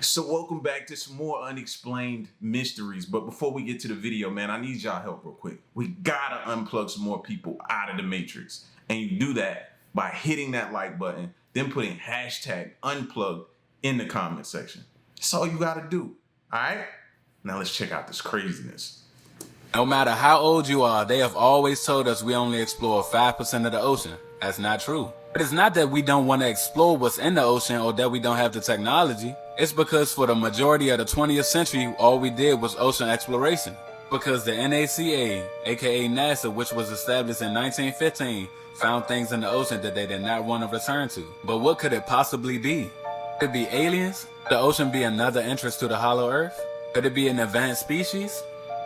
So welcome back to some more unexplained mysteries. But before we get to the video, man, I need y'all help real quick. We gotta unplug some more people out of the matrix. And you do that by hitting that like button, then putting hashtag unplugged in the comment section. That's all you gotta do. All right? Now let's check out this craziness. No matter how old you are, they have always told us we only explore 5% of the ocean. That's not true. But it's not that we don't want to explore what's in the ocean or that we don't have the technology. It's because for the majority of the 20th century, all we did was ocean exploration. Because the NACA, aka NASA, which was established in 1915, found things in the ocean that they did not want to return to. But what could it possibly be? Could it be aliens? Could the ocean be another entrance to the hollow earth? Could it be an advanced species?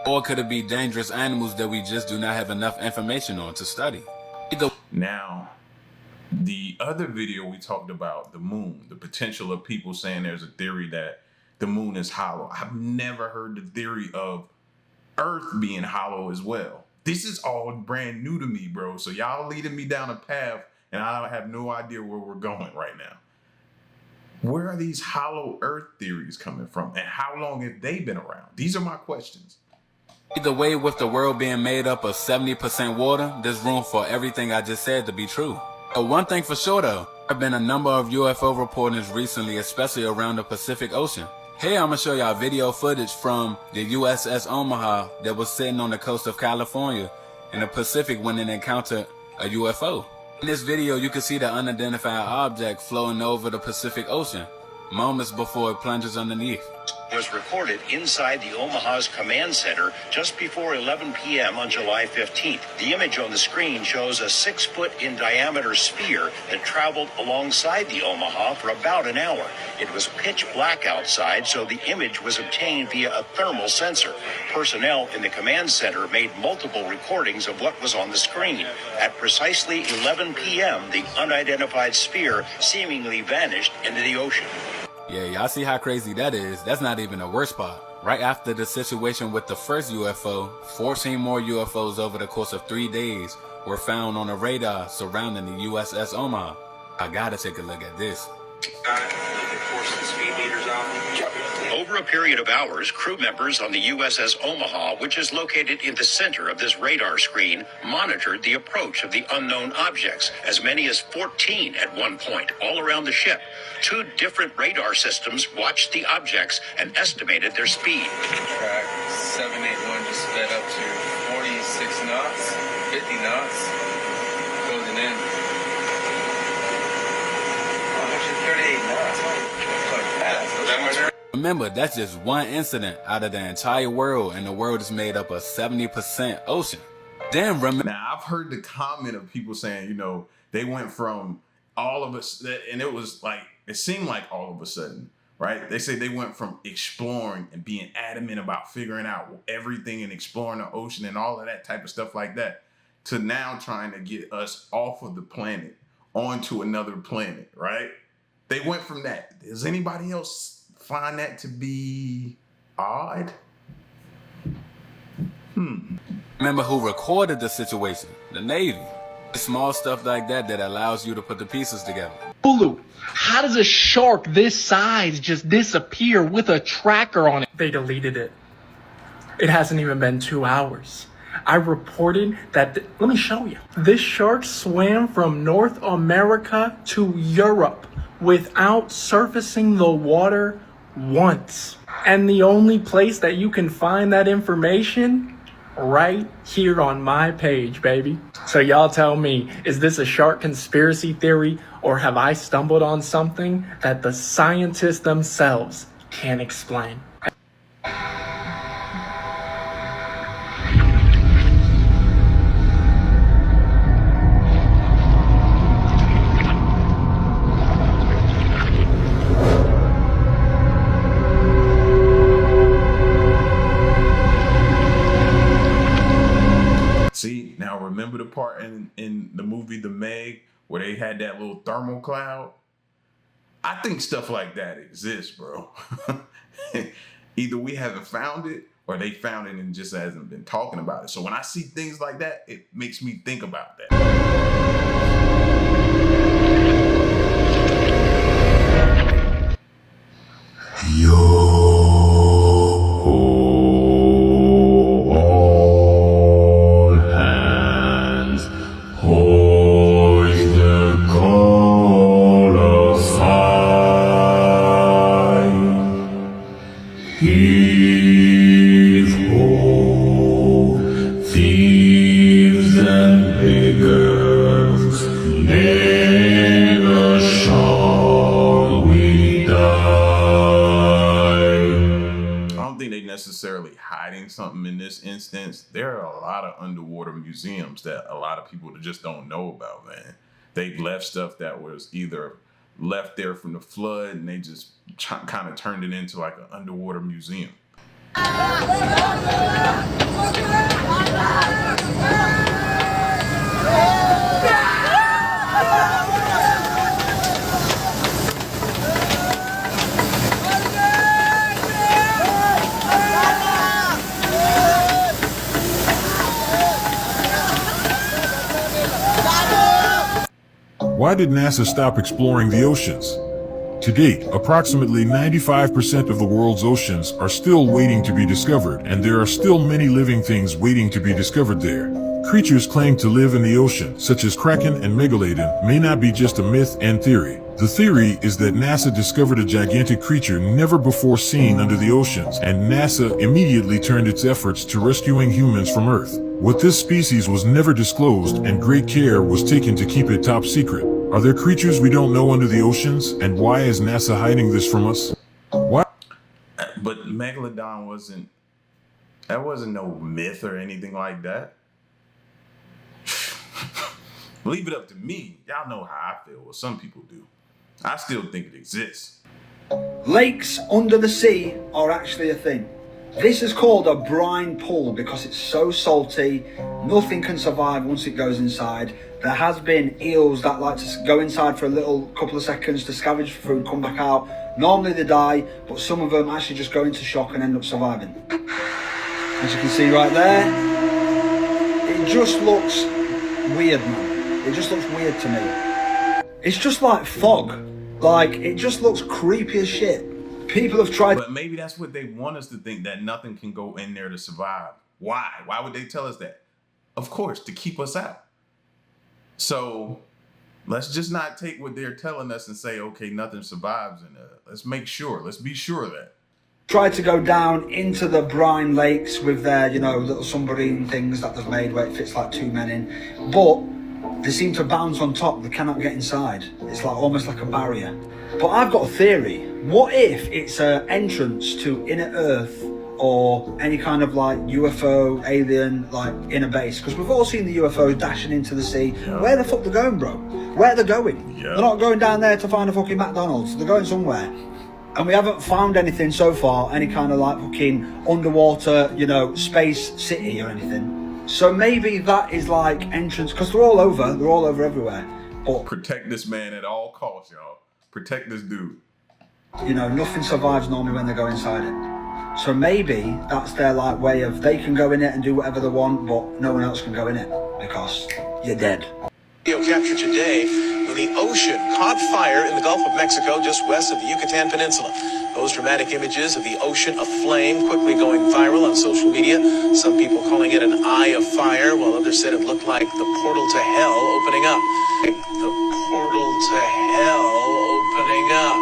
Or could it be dangerous animals that we just do not have enough information on to study? Now, the other video we talked about the moon, the potential of people saying there's a theory that the moon is hollow. I've never heard the theory of Earth being hollow as well. This is all brand new to me, bro. So y'all leading me down a path and I have no idea where we're going right now. Where are these hollow Earth theories coming from and how long have they been around? These are my questions. Either way, with the world being made up of 70% water, there's room for everything I just said to be true. But one thing for sure though, there have been a number of UFO reportings recently, especially around the Pacific Ocean. Here I'm gonna show y'all video footage from the USS Omaha that was sitting on the coast of California in the Pacific when it encountered a UFO. In this video, you can see the unidentified object floating over the Pacific Ocean, moments before it plunges underneath. Was recorded inside the Omaha's command center just before 11 p.m. on July 15th. The image on the screen shows a 6-foot in diameter sphere that traveled alongside the Omaha for about an hour. It was pitch black outside, so the image was obtained via a thermal sensor. Personnel in the command center made multiple recordings of what was on the screen. At precisely 11 p.m., the unidentified sphere seemingly vanished into the ocean. Yeah, y'all see how crazy that is? That's not even the worst part. Right after the situation with the first UFO, 14 more UFOs over the course of 3 days were found on a radar surrounding the USS Omaha. I gotta take a look at this. Over a period of hours, crew members on the USS Omaha, which is located in the center of this radar screen, monitored the approach of the unknown objects, as many as 14 at one point, all around the ship. 2 different radar systems watched the objects and estimated their speed. Track 781 just sped up to 46 knots, 50 knots, closing in. 138 knots, quite fast. Remember, that's just one incident out of the entire world, and the world is made up of 70% ocean. Then remember. Now, I've heard the comment of people saying, you know, they went from all of us, and it was like, it seemed like all of a sudden, right? They say they went from exploring and being adamant about figuring out everything and exploring the ocean and all of that type of stuff like that to now trying to get us off of the planet onto another planet, right? They went from that. Does anybody else find that to be odd? Remember who recorded the situation? The Navy. Small stuff like that that allows you to put the pieces together. Bulu, how does a shark this size just disappear with a tracker on it? They deleted it. It hasn't even been 2 hours. I reported that, let me show you. This shark swam from North America to Europe without surfacing the water once. And the only place that you can find that information, right here on my page, baby. So y'all tell me, is this a shark conspiracy theory, or have I stumbled on something that the scientists themselves can't explain? See, now remember the part in the movie The Meg where they had that little thermal cloud? I think stuff like that exists, bro. Either we haven't found it or they found it and just hasn't been talking about it. So when I see things like that, it makes me think about that. All hands, hoist the colors high. Heave ho, thieves and beggars, never shall we die. I don't think they necessarily hiding something in this instance. There are a lot of underwater museums that a lot of people just don't know about, man. They've left stuff that was either left there from the flood and they just kind of turned it into like an underwater museum. Why did NASA stop exploring the oceans? To date, approximately 95% of the world's oceans are still waiting to be discovered, and there are still many living things waiting to be discovered there. Creatures claimed to live in the ocean, such as Kraken and Megalodon, may not be just a myth and theory. The theory is that NASA discovered a gigantic creature never before seen under the oceans, and NASA immediately turned its efforts to rescuing humans from Earth. What this species was never disclosed, and great care was taken to keep it top secret. Are there creatures we don't know under the oceans, and why is NASA hiding this from us? Why? But Megalodon wasn't no myth or anything like that. Leave it up to me. Y'all know how I feel. Well, some people do. I still think it exists. Lakes under the sea are actually a thing. This is called a brine pool because it's so salty, nothing can survive once it goes inside. There has been eels that like to go inside for a couple of seconds to scavenge for food, come back out. Normally they die, but some of them actually just go into shock and end up surviving. As you can see right there, it just looks weird, man. It just looks weird to me. It's just like fog. Like, it just looks creepy as shit. People have tried. But maybe that's what they want us to think, that nothing can go in there to survive. Why? Why would they tell us that? Of course, to keep us out. So let's just not take what they're telling us and say, okay, nothing survives in there. Let's make sure. Let's be sure of that. Tried to go down into the brine lakes with their, little submarine things that they've made where it fits like 2 men in. But they seem to bounce on top. They cannot get inside. It's like almost like a barrier. But I've got a theory. What if it's an entrance to inner Earth or any kind of like UFO, alien, like inner base? Because we've all seen the UFOs dashing into the sea. Yeah. Where the fuck they're going, bro? Where they're going? Yeah. They're not going down there to find a fucking McDonald's. They're going somewhere. And we haven't found anything so far, any kind of like fucking underwater, space city or anything. So maybe that is like entrance, because they're all over everywhere. But protect this man at all costs, y'all. Protect this dude. Nothing survives normally when they go inside it. So maybe that's their like way of, they can go in it and do whatever they want, but no one else can go in it because you're dead. Video captured today when the ocean caught fire in the Gulf of Mexico just west of the Yucatan Peninsula. Those dramatic images of the ocean aflame quickly going viral on social media. Some people calling it an eye of fire, while others said it looked like the portal to hell opening up. The portal to hell opening up.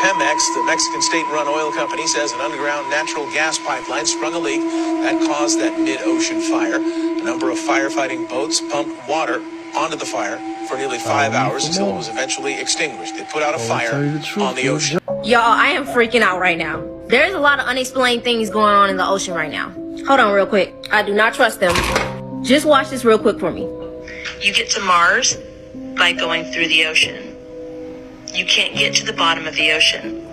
Pemex, the Mexican state-run oil company, says an underground natural gas pipeline sprung a leak that caused that mid-ocean fire. A number of firefighting boats pumped water onto the fire for nearly 5 hours until it was eventually extinguished. They put out a fire on the ocean. Y'all, I am freaking out right now. There's a lot of unexplained things going on in the ocean right now. Hold on real quick. I do not trust them. Just watch this real quick for me. You get to Mars by going through the ocean. You can't get to the bottom of the ocean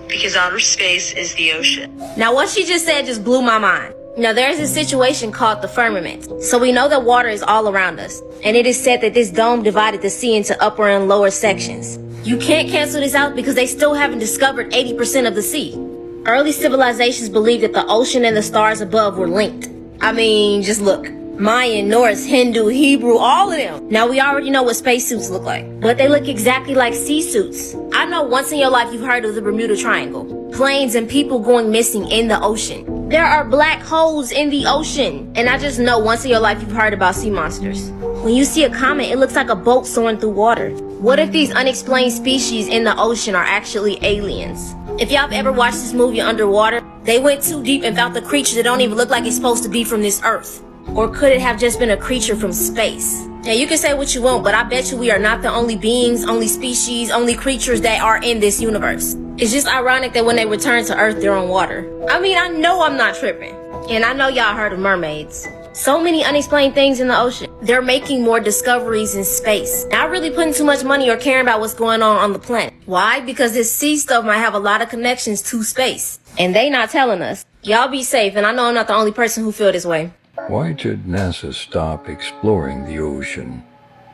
because outer space is the ocean. Now, what she just said just blew my mind. Now, there's a situation called the firmament. So we know that water is all around us. And it is said that this dome divided the sea into upper and lower sections. You can't cancel this out because they still haven't discovered 80% of the sea. Early civilizations believed that the ocean and the stars above were linked. I mean, just look. Mayan, Norse, Hindu, Hebrew, all of them. Now we already know what spacesuits look like, but they look exactly like sea suits. I know once in your life you've heard of the Bermuda Triangle. Planes and people going missing in the ocean. There are black holes in the ocean. And I just know once in your life you've heard about sea monsters. When you see a comet, it looks like a boat soaring through water. What if these unexplained species in the ocean are actually aliens? If y'all have ever watched this movie Underwater, they went too deep and found the creature that don't even look like it's supposed to be from this earth. Or could it have just been a creature from space? Now you can say what you want, but I bet you we are not the only beings, only species, only creatures that are in this universe. It's just ironic that when they return to Earth, they're on water. I mean, I know I'm not tripping. And I know y'all heard of mermaids. So many unexplained things in the ocean. They're making more discoveries in space. Not really putting too much money or caring about what's going on the planet. Why? Because this sea stuff might have a lot of connections to space. And they not telling us. Y'all be safe, and I know I'm not the only person who feel this way. Why did NASA stop exploring the ocean?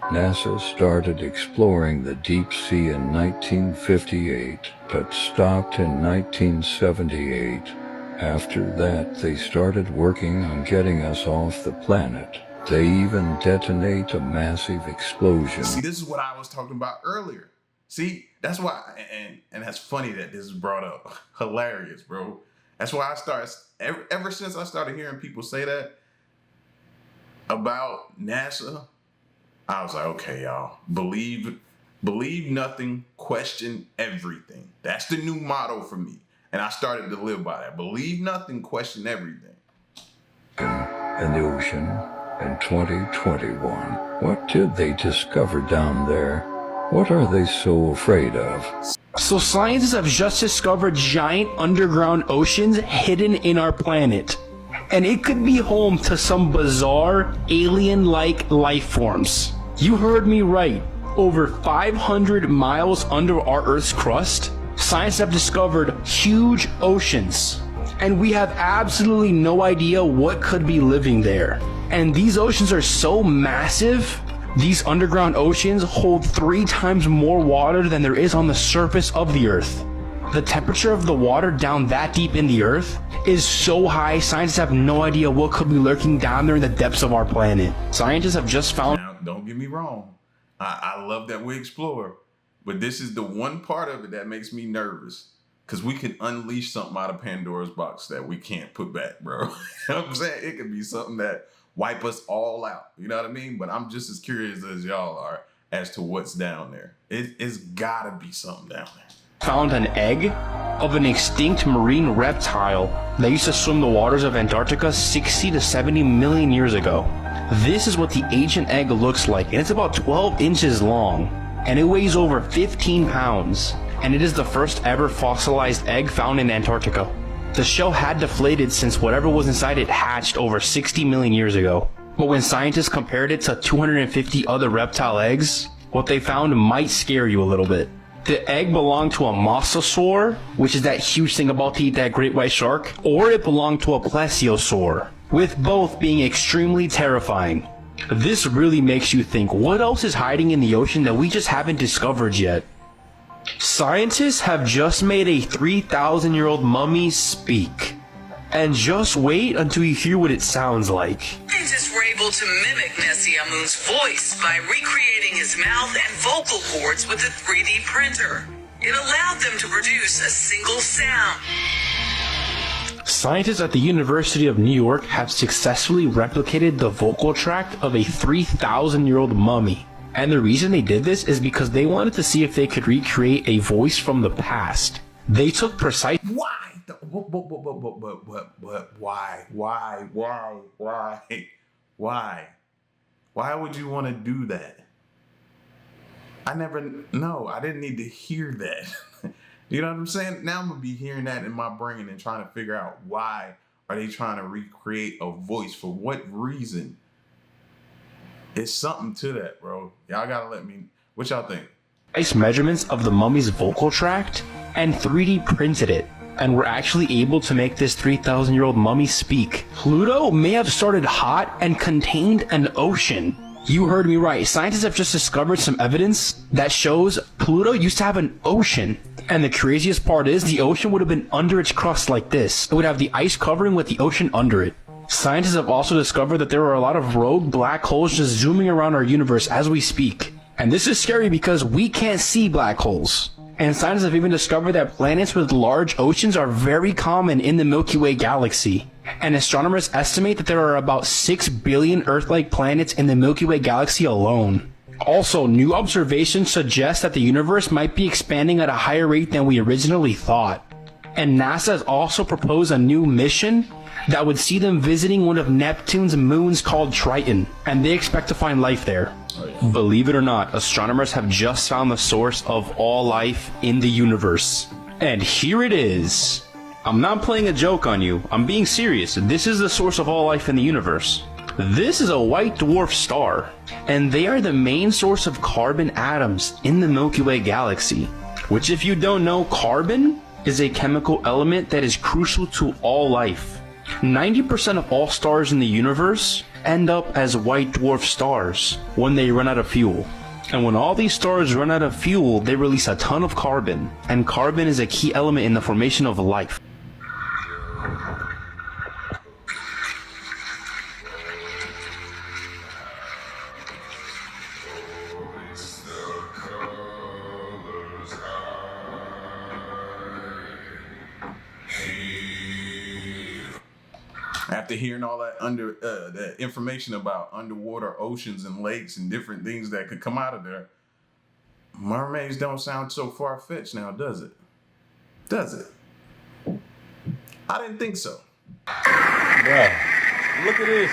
NASA started exploring the deep sea in 1958, but stopped in 1978. After that, they started working on getting us off the planet. They even detonate a massive explosion. See, this is what I was talking about earlier. See, that's why, and that's funny that this is brought up. Hilarious, bro. That's why I started, ever since I started hearing people say that about NASA, I was like, okay, y'all, believe nothing, question everything. That's the new motto for me. And I started to live by that. Believe nothing, question everything. In the ocean in 2021. What did they discover down there? What are they so afraid of? So scientists have just discovered giant underground oceans hidden in our planet. And it could be home to some bizarre alien-like life forms. You heard me right. Over 500 miles under our Earth's crust, scientists have discovered huge oceans. And we have absolutely no idea what could be living there. And these oceans are so massive, these underground oceans hold 3 times more water than there is on the surface of the Earth. The temperature of the water down that deep in the Earth is so high, scientists have no idea what could be lurking down there in the depths of our planet. Scientists have just found... Now, don't get me wrong. I love that we explore. But this is the one part of it that makes me nervous. Because we could unleash something out of Pandora's box that we can't put back, bro. You know what I'm saying? It could be something that wipe us all out. You know what I mean? But I'm just as curious as y'all are as to what's down there. It's gotta be something down there. Found an egg of an extinct marine reptile that used to swim the waters of Antarctica 60 to 70 million years ago. This is what the ancient egg looks like, and it's about 12 inches long, and it weighs over 15 pounds, and it is the first ever fossilized egg found in Antarctica. The shell had deflated since whatever was inside it hatched over 60 million years ago. But when scientists compared it to 250 other reptile eggs, what they found might scare you a little bit. The egg belonged to a mosasaur, which is that huge thing about to eat that great white shark, or it belonged to a plesiosaur, with both being extremely terrifying. This really makes you think, what else is hiding in the ocean that we just haven't discovered yet? Scientists have just made a 3,000-year-old mummy speak. And just wait until you hear what it sounds like. Scientists were able to mimic Nessie Amun's voice by recreating his mouth and vocal cords with a 3D printer. It allowed them to produce a single sound. Scientists at the University of New York have successfully replicated the vocal tract of a 3,000-year-old mummy. And the reason they did this is because they wanted to see if they could recreate a voice from the past. They took precise... Why? Why? Why would you want to do that? I didn't need to hear that. You know what I'm saying? Now I'm going to be hearing that in my brain and trying to figure out why are they trying to recreate a voice? For what reason? It's something to that, bro. Y'all got to let me... What y'all think? Measurements of the mummy's vocal tract and 3D printed it. And were actually able to make this 3,000-year-old mummy speak. Pluto may have started hot and contained an ocean. You heard me right. Scientists have just discovered some evidence that shows Pluto used to have an ocean. And the craziest part is the ocean would have been under its crust like this. It would have the ice covering with the ocean under it. Scientists have also discovered that there are a lot of rogue black holes just zooming around our universe as we speak. And this is scary because we can't see black holes. And scientists have even discovered that planets with large oceans are very common in the Milky Way galaxy. And astronomers estimate that there are about 6 billion Earth-like planets in the Milky Way galaxy alone. Also, new observations suggest that the universe might be expanding at a higher rate than we originally thought. And NASA has also proposed a new mission that would see them visiting one of Neptune's moons called Triton, and they expect to find life there. Believe it or not, astronomers have just found the source of all life in the universe. And here it is. I'm not playing a joke on you, I'm being serious. This is the source of all life in the universe. This is a white dwarf star, and they are the main source of carbon atoms in the Milky Way galaxy. Which, if you don't know, carbon is a chemical element that is crucial to all life. 90% of all stars in the universe end up as white dwarf stars when they run out of fuel. And when all these stars run out of fuel, they release a ton of carbon. And carbon is a key element in the formation of life. After hearing all that that information about underwater oceans and lakes and different things that could come out of there, mermaids don't sound so far-fetched now, does it? Does it? I didn't think so. Bruh, look at this.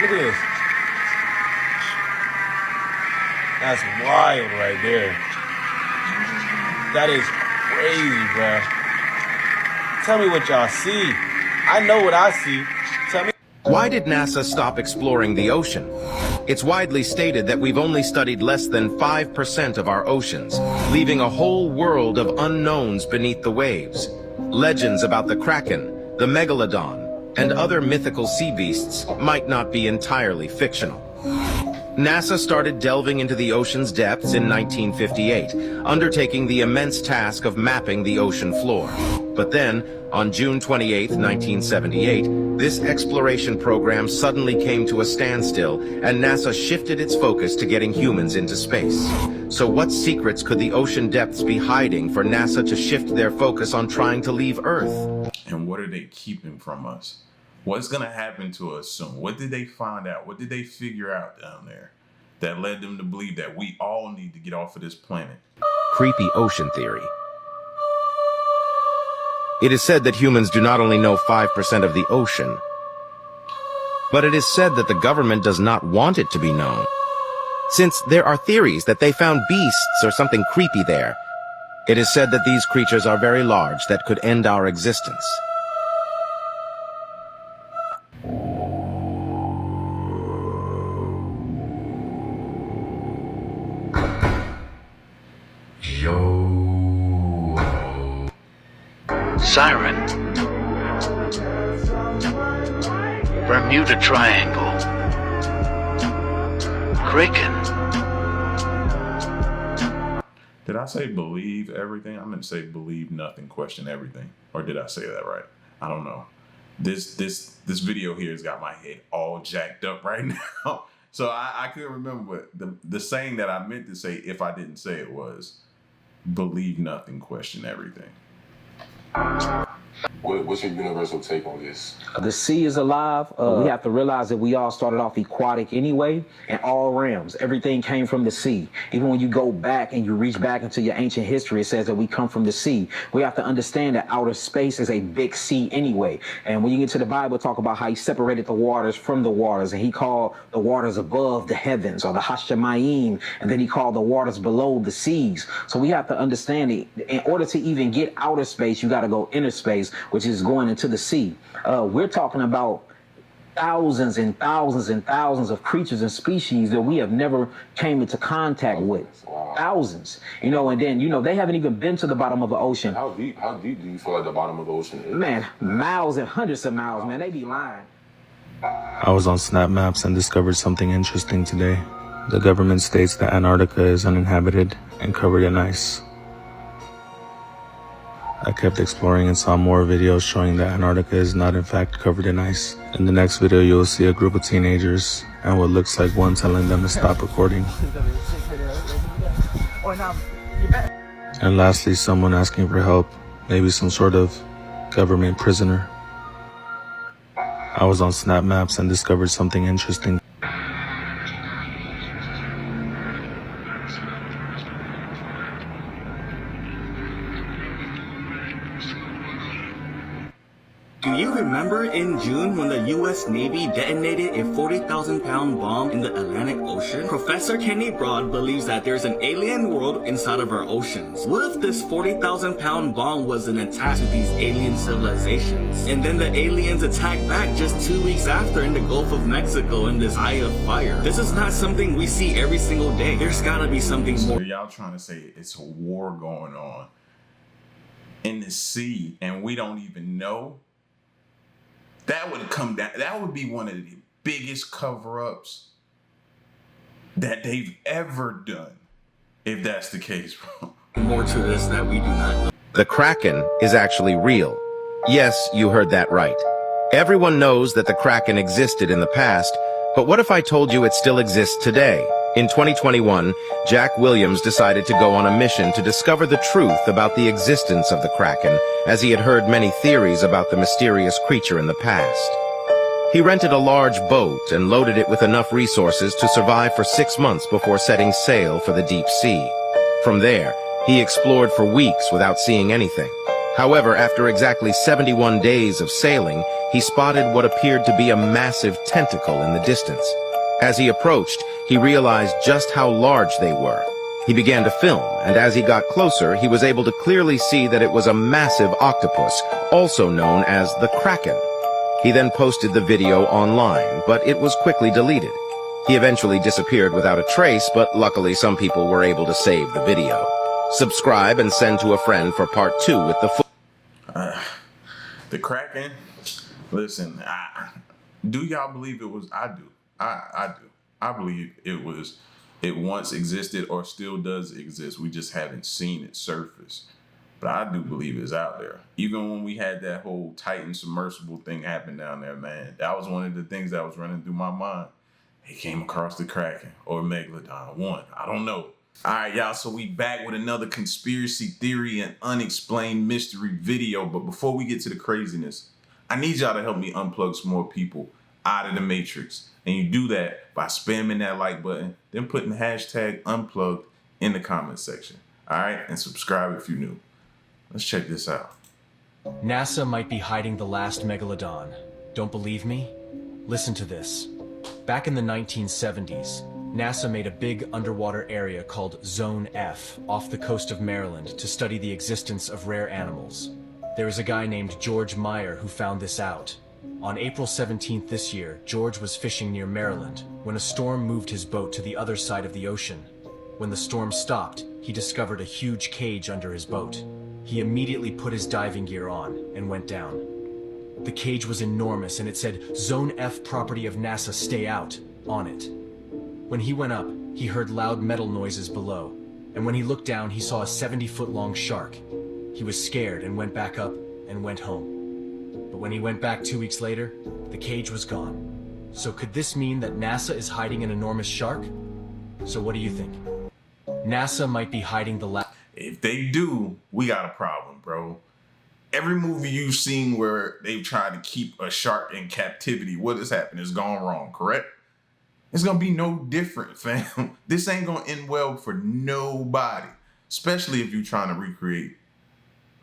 Look at this. That's wild right there. That is crazy, bruh. Tell me what y'all see. I know what I see. Tell me. Why did NASA stop exploring the ocean? It's widely stated that we've only studied less than 5% of our oceans, leaving a whole world of unknowns beneath the waves. Legends about the Kraken, the Megalodon, and other mythical sea beasts might not be entirely fictional. NASA started delving into the ocean's depths in 1958, undertaking the immense task of mapping the ocean floor. But then, on June 28, 1978, this exploration program suddenly came to a standstill, and NASA shifted its focus to getting humans into space. So what secrets could the ocean depths be hiding for NASA to shift their focus on trying to leave Earth? And what are they keeping from us? What's going to happen to us soon? What did they find out? What did they figure out down there that led them to believe that we all need to get off of this planet? Creepy ocean theory. It is said that humans do not only know 5% of the ocean, but it is said that the government does not want it to be known. Since there are theories that they found beasts or something creepy there, it is said that these creatures are very large that could end our existence. Siren, Bermuda Triangle, Kraken. Did I say believe everything? I meant to say believe nothing, question everything. Or did I say that right? I don't know. This video here has got my head all jacked up right now. So I couldn't remember, but the saying that I meant to say, if I didn't say it, was believe nothing, question everything. What's your universal take on this? The sea is alive. We have to realize that we all started off aquatic anyway, in all realms. Everything came from the sea. Even when you go back and you reach back into your ancient history, it says that we come from the sea. We have to understand that outer space is a big sea anyway. And when you get to the Bible, talk about how he separated the waters from the waters, and he called the waters above the heavens, or the Hashemayim, and then he called the waters below the seas. So we have to understand it. In order to even get outer space, you got to go inner space, which is going into the sea. We're talking about thousands and thousands and thousands of creatures and species that we have never came into contact with. Wow. Thousands, and then, they haven't even been to the bottom of the ocean. How deep do you feel like the bottom of the ocean is? Man, miles and hundreds of miles, man. They be lying. I was on Snap Maps and discovered something interesting today. The government states that Antarctica is uninhabited and covered in ice. I kept exploring and saw more videos showing that Antarctica is not in fact covered in ice. In the next video, you'll see a group of teenagers and what looks like one telling them to stop recording. And lastly, someone asking for help, maybe some sort of government prisoner. I was on Snap Maps and discovered something interesting. Do you remember in June when the U.S. Navy detonated a 40,000-pound bomb in the Atlantic Ocean? Professor Kenny Broad believes that there's an alien world inside of our oceans. What if this 40,000-pound bomb was an attack to these alien civilizations? And then the aliens attacked back just 2 weeks after in the Gulf of Mexico in this eye of fire. This is not something we see every single day. There's gotta be something more. So y'all trying to say it's a war going on in the sea and we don't even know? That would come down. That would be one of the biggest cover-ups that they've ever done, if that's the case, bro. More to this that we do not know. The Kraken is actually real. Yes, you heard that right. Everyone knows that the Kraken existed in the past, but what if I told you it still exists today? In 2021, Jack Williams decided to go on a mission to discover the truth about the existence of the Kraken, as he had heard many theories about the mysterious creature in the past. He rented a large boat and loaded it with enough resources to survive for 6 months before setting sail for the deep sea. From there, he explored for weeks without seeing anything. However, after exactly 71 days of sailing, he spotted what appeared to be a massive tentacle in the distance. As he approached, he realized just how large they were. He began to film, and as he got closer, he was able to clearly see that it was a massive octopus, also known as the Kraken. He then posted the video online, but it was quickly deleted. He eventually disappeared without a trace, but luckily some people were able to save the video. Subscribe and send to a friend for part 2 with the Kraken. Listen, do y'all believe it was? I do. I do. I believe it once existed or still does exist. We just haven't seen it surface. But I do believe it's out there. Even when we had that whole Titan submersible thing happen down there, man, that was one of the things that was running through my mind. He came across the Kraken or Megalodon. One, I don't know. All right, y'all, so we back with another conspiracy theory and unexplained mystery video. But before we get to the craziness, I need y'all to help me unplug some more people out of the Matrix. And you do that by spamming that like button, then putting hashtag unplugged in the comment section. All right, and subscribe if you're new. Let's check this out. NASA might be hiding the last megalodon. Don't believe me? Listen to this. Back in the 1970s, NASA made a big underwater area called Zone F off the coast of Maryland to study the existence of rare animals. There was a guy named George Meyer who found this out. On April 17th this year, George was fishing near Maryland when a storm moved his boat to the other side of the ocean. When the storm stopped, he discovered a huge cage under his boat. He immediately put his diving gear on and went down. The cage was enormous and it said, "Zone F property of NASA, stay out," on it. When he went up, he heard loud metal noises below, and when he looked down, he saw a 70-foot-long shark. He was scared and went back up and went home. But when he went back 2 weeks later, the cage was gone. So could this mean that NASA is hiding an enormous shark? So what do you think? NASA might be hiding the If they do, we got a problem, bro. Every movie you've seen where they've tried to keep a shark in captivity, what has happened? It's gone wrong, correct? It's gonna be no different, fam. This ain't gonna end well for nobody, especially if you're trying to recreate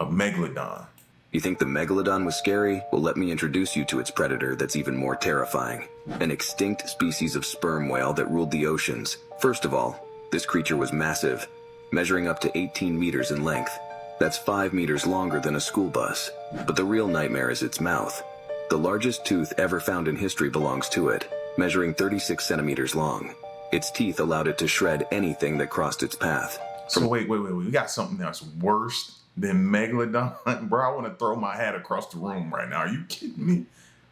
a megalodon. You think the megalodon was scary? Well, let me introduce you to its predator that's even more terrifying. An extinct species of sperm whale that ruled the oceans. First of all, this creature was massive, measuring up to 18 meters in length. That's 5 meters longer than a school bus. But the real nightmare is its mouth. The largest tooth ever found in history belongs to it, measuring 36 centimeters long. Its teeth allowed it to shred anything that crossed its path. So wait. We got something that's worse than Megalodon? Bro, I want to throw my hat across the room right now. Are you kidding me?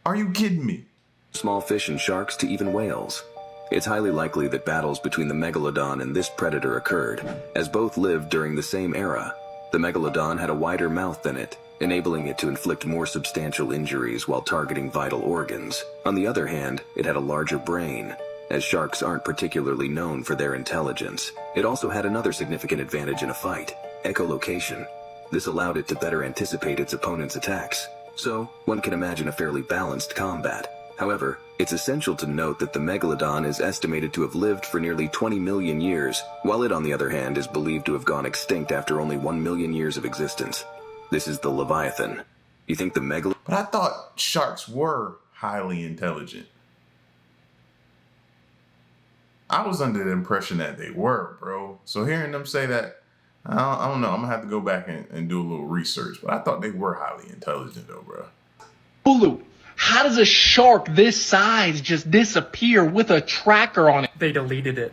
Are you kidding me? Small fish and sharks to even whales. It's highly likely that battles between the Megalodon and this predator occurred, as both lived during the same era. The megalodon had a wider mouth than it, enabling it to inflict more substantial injuries while targeting vital organs. On the other hand, it had a larger brain, as sharks aren't particularly known for their intelligence. It also had another significant advantage in a fight: echolocation. This allowed it to better anticipate its opponent's attacks. So, one can imagine a fairly balanced combat. However, it's essential to note that the megalodon is estimated to have lived for nearly 20 million years, while it, on the other hand, is believed to have gone extinct after only 1 million years of existence. This is the Leviathan. You think the megalodon... But I thought sharks were highly intelligent. I was under the impression that they were, bro. So hearing them say that, I don't know. I'm going to have to go back and do a little research. But I thought they were highly intelligent, though, bro. Hulu, how does a shark this size just disappear with a tracker on it? They deleted it.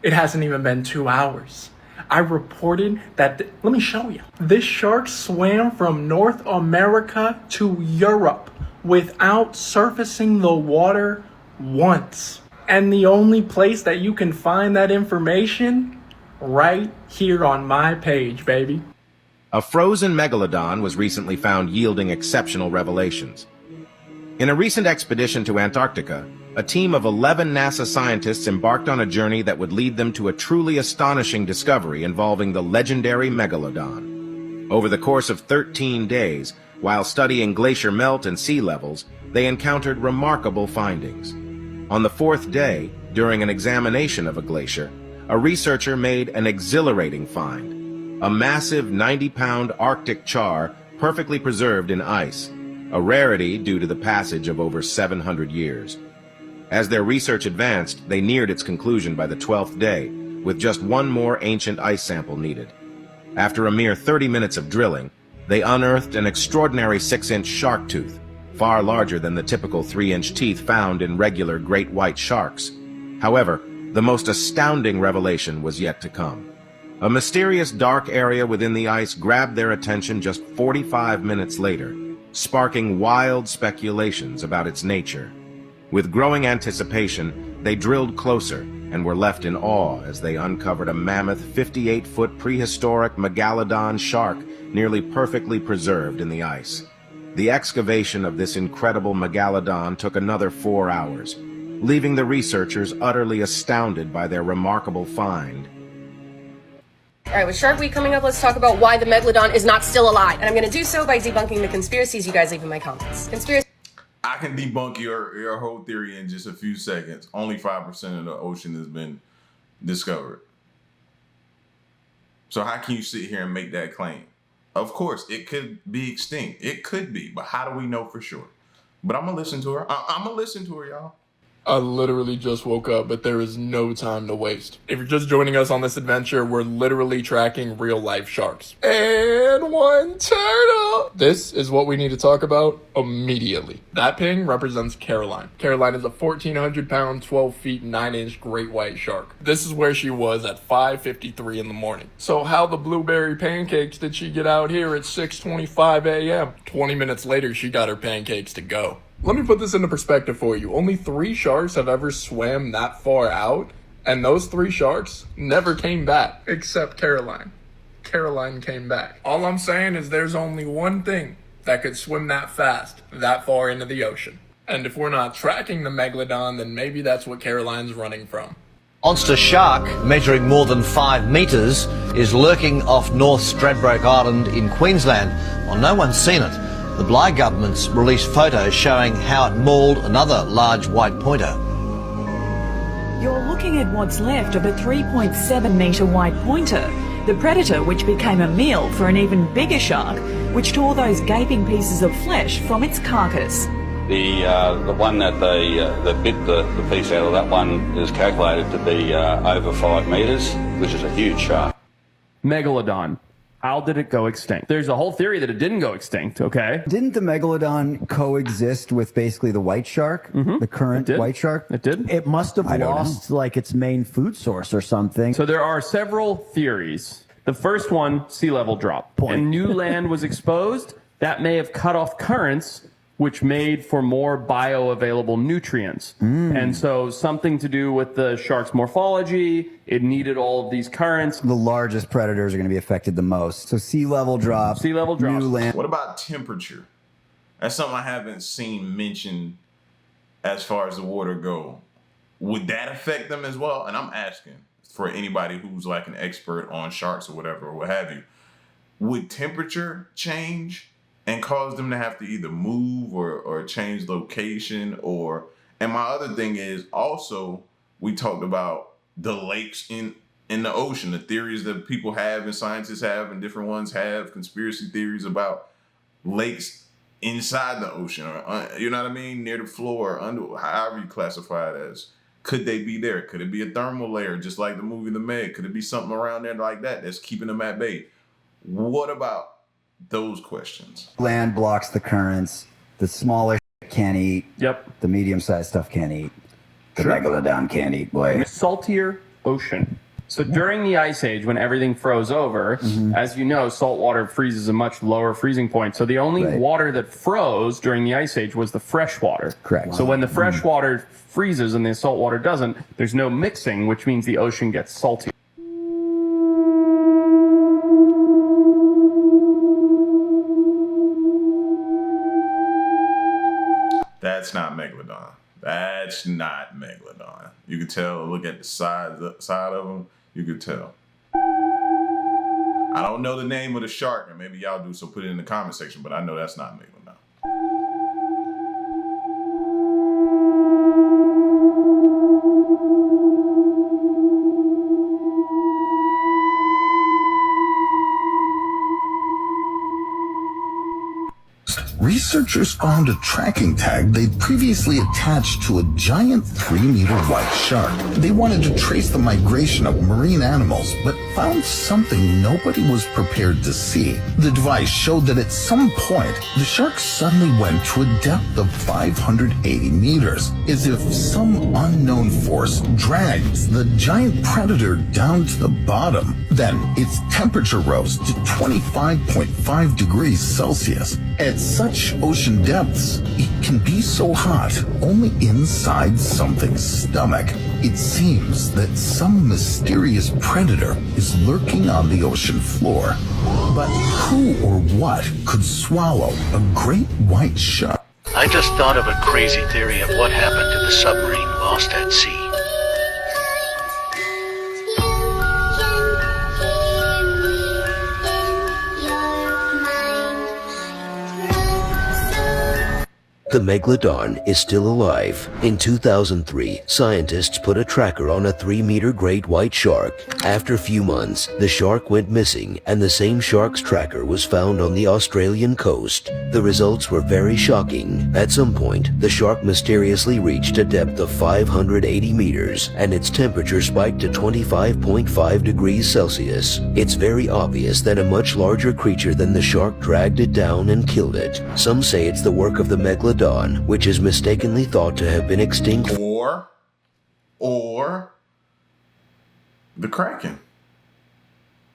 It hasn't even been 2 hours. I reported that, let me show you. This shark swam from North America to Europe without surfacing the water once. And the only place that you can find that information, right here on my page, baby. A frozen megalodon was recently found yielding exceptional revelations. In a recent expedition to Antarctica, a team of 11 NASA scientists embarked on a journey that would lead them to a truly astonishing discovery involving the legendary megalodon. Over the course of 13 days, while studying glacier melt and sea levels, they encountered remarkable findings. On the fourth day, during an examination of a glacier, a researcher made an exhilarating find: a massive 90-pound Arctic char perfectly preserved in ice, a rarity due to the passage of over 700 years. As their research advanced, they neared its conclusion by the 12th day, with just one more ancient ice sample needed. After a mere 30 minutes of drilling, they unearthed an extraordinary 6-inch shark tooth, far larger than the typical 3-inch teeth found in regular great white sharks. However, the most astounding revelation was yet to come. A mysterious dark area within the ice grabbed their attention just 45 minutes later, sparking wild speculations about its nature. With growing anticipation, they drilled closer and were left in awe as they uncovered a mammoth 58-foot prehistoric megalodon shark nearly perfectly preserved in the ice. The excavation of this incredible megalodon took another 4 hours, leaving the researchers utterly astounded by their remarkable find. All right, with Shark Week coming up, let's talk about why the megalodon is not still alive. And I'm going to do so by debunking the conspiracies you guys leave in my comments. I can debunk your whole theory in just a few seconds. Only 5% of the ocean has been discovered. So how can you sit here and make that claim? Of course, it could be extinct. It could be, but how do we know for sure? But I'm going to listen to her. I'm going to listen to her, y'all. I literally just woke up, but there is no time to waste. If you're just joining us on this adventure, we're literally tracking real-life sharks. And one turtle! This is what we need to talk about immediately. That ping represents Caroline. Caroline is a 1,400-pound, 12 feet, 9-inch great white shark. This is where she was at 5:53 in the morning. So how the blueberry pancakes did she get out here at 6:25 a.m.? 20 minutes later, she got her pancakes to go. Let me put this into perspective for you. Only 3 sharks have ever swam that far out, and those 3 sharks never came back, except Caroline. Caroline came back. All I'm saying is there's only one thing that could swim that fast, that far into the ocean. And if we're not tracking the megalodon, then maybe that's what Caroline's running from. Monster shark, measuring more than 5 metres, is lurking off North Stradbroke Island in Queensland. Well, no one's seen it. The Bligh government's released photos showing how it mauled another large white pointer. You're looking at what's left of a 3.7 metre white pointer, the predator which became a meal for an even bigger shark, which tore those gaping pieces of flesh from its carcass. The one that that bit the piece out of that one is calculated to be over 5 metres, which is a huge shark. Megalodon. How did it go extinct? There's a whole theory that it didn't go extinct, okay? Didn't the megalodon coexist with basically the white shark, the current white shark? It did. It must have lost like its main food source or something. So there are several theories. The first one, sea level drop. And new land was exposed. That may have cut off currents, which made for more bioavailable nutrients. And so something to do with the shark's morphology, it needed all of these currents. The largest predators are going to be affected the most. So sea level drop. Sea level drop. New land. What about temperature? That's something I haven't seen mentioned as far as the water go. Would that affect them as well? And I'm asking for anybody who's like an expert on sharks or whatever, or what have you. Would temperature change and cause them to have to either move or change location? And my other thing is also, we talked about the lakes in the ocean, the theories that people have and scientists have and different ones have, conspiracy theories about lakes inside the ocean, or you know what I mean, near the floor, under, however you classify it as. Could they be there? Could it be a thermal layer, just like the movie The Meg? Could it be something around there like that that's keeping them at bay? What about those questions? Land blocks the currents. The smaller can't eat. Yep. The medium-sized stuff can't eat. The megalodon can't eat, boy. Saltier ocean. So during the Ice Age, when everything froze over, as you know, salt water freezes a much lower freezing point. So the only water that froze during the Ice Age was the fresh water. Correct. So when the fresh water freezes and the salt water doesn't, there's no mixing, which means the ocean gets salty. That's not megalodon. That's not megalodon. You can tell. Look at the side of them. You could tell. I don't know the name of the shark, and maybe y'all do, so put it in the comment section, but I know that's not megalodon. Researchers found a tracking tag they'd previously attached to a giant 3-meter white shark. They wanted to trace the migration of marine animals, but found something nobody was prepared to see. The device showed that at some point, the shark suddenly went to a depth of 580 meters, as if some unknown force dragged the giant predator down to the bottom. Then its temperature rose to 25.5 degrees Celsius. At such ocean depths, it can be so hot only inside something's stomach. It seems that some mysterious predator is lurking on the ocean floor. But who or what could swallow a great white shark? I just thought of a crazy theory of what happened to the submarine lost at sea. The megalodon is still alive. In 2003, scientists put a tracker on a 3-meter great white shark. After a few months, the shark went missing, and the same shark's tracker was found on the Australian coast. The results were very shocking. At some point, the shark mysteriously reached a depth of 580 meters, and its temperature spiked to 25.5 degrees Celsius. It's very obvious that a much larger creature than the shark dragged it down and killed it. Some say it's the work of the megalodon, which is mistakenly thought to have been extinct. Or the Kraken.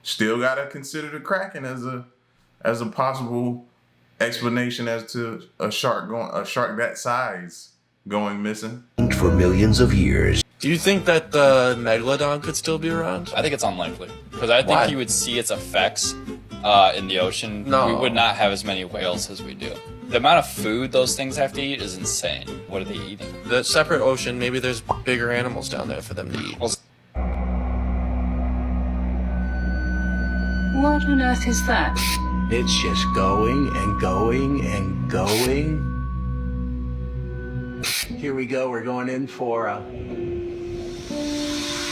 Still gotta consider the Kraken as a possible explanation as to a shark that size going missing For millions of years. Do you think that the megalodon could still be around? I think it's unlikely because I think Why? you would see its effects in the ocean. No. We would not have as many whales as we do. The amount of food those things have to eat is insane. What are they eating? The separate ocean, maybe there's bigger animals down there for them to eat. Well, What on earth is that? It's just going and going and going. Here we go, we're going in for a...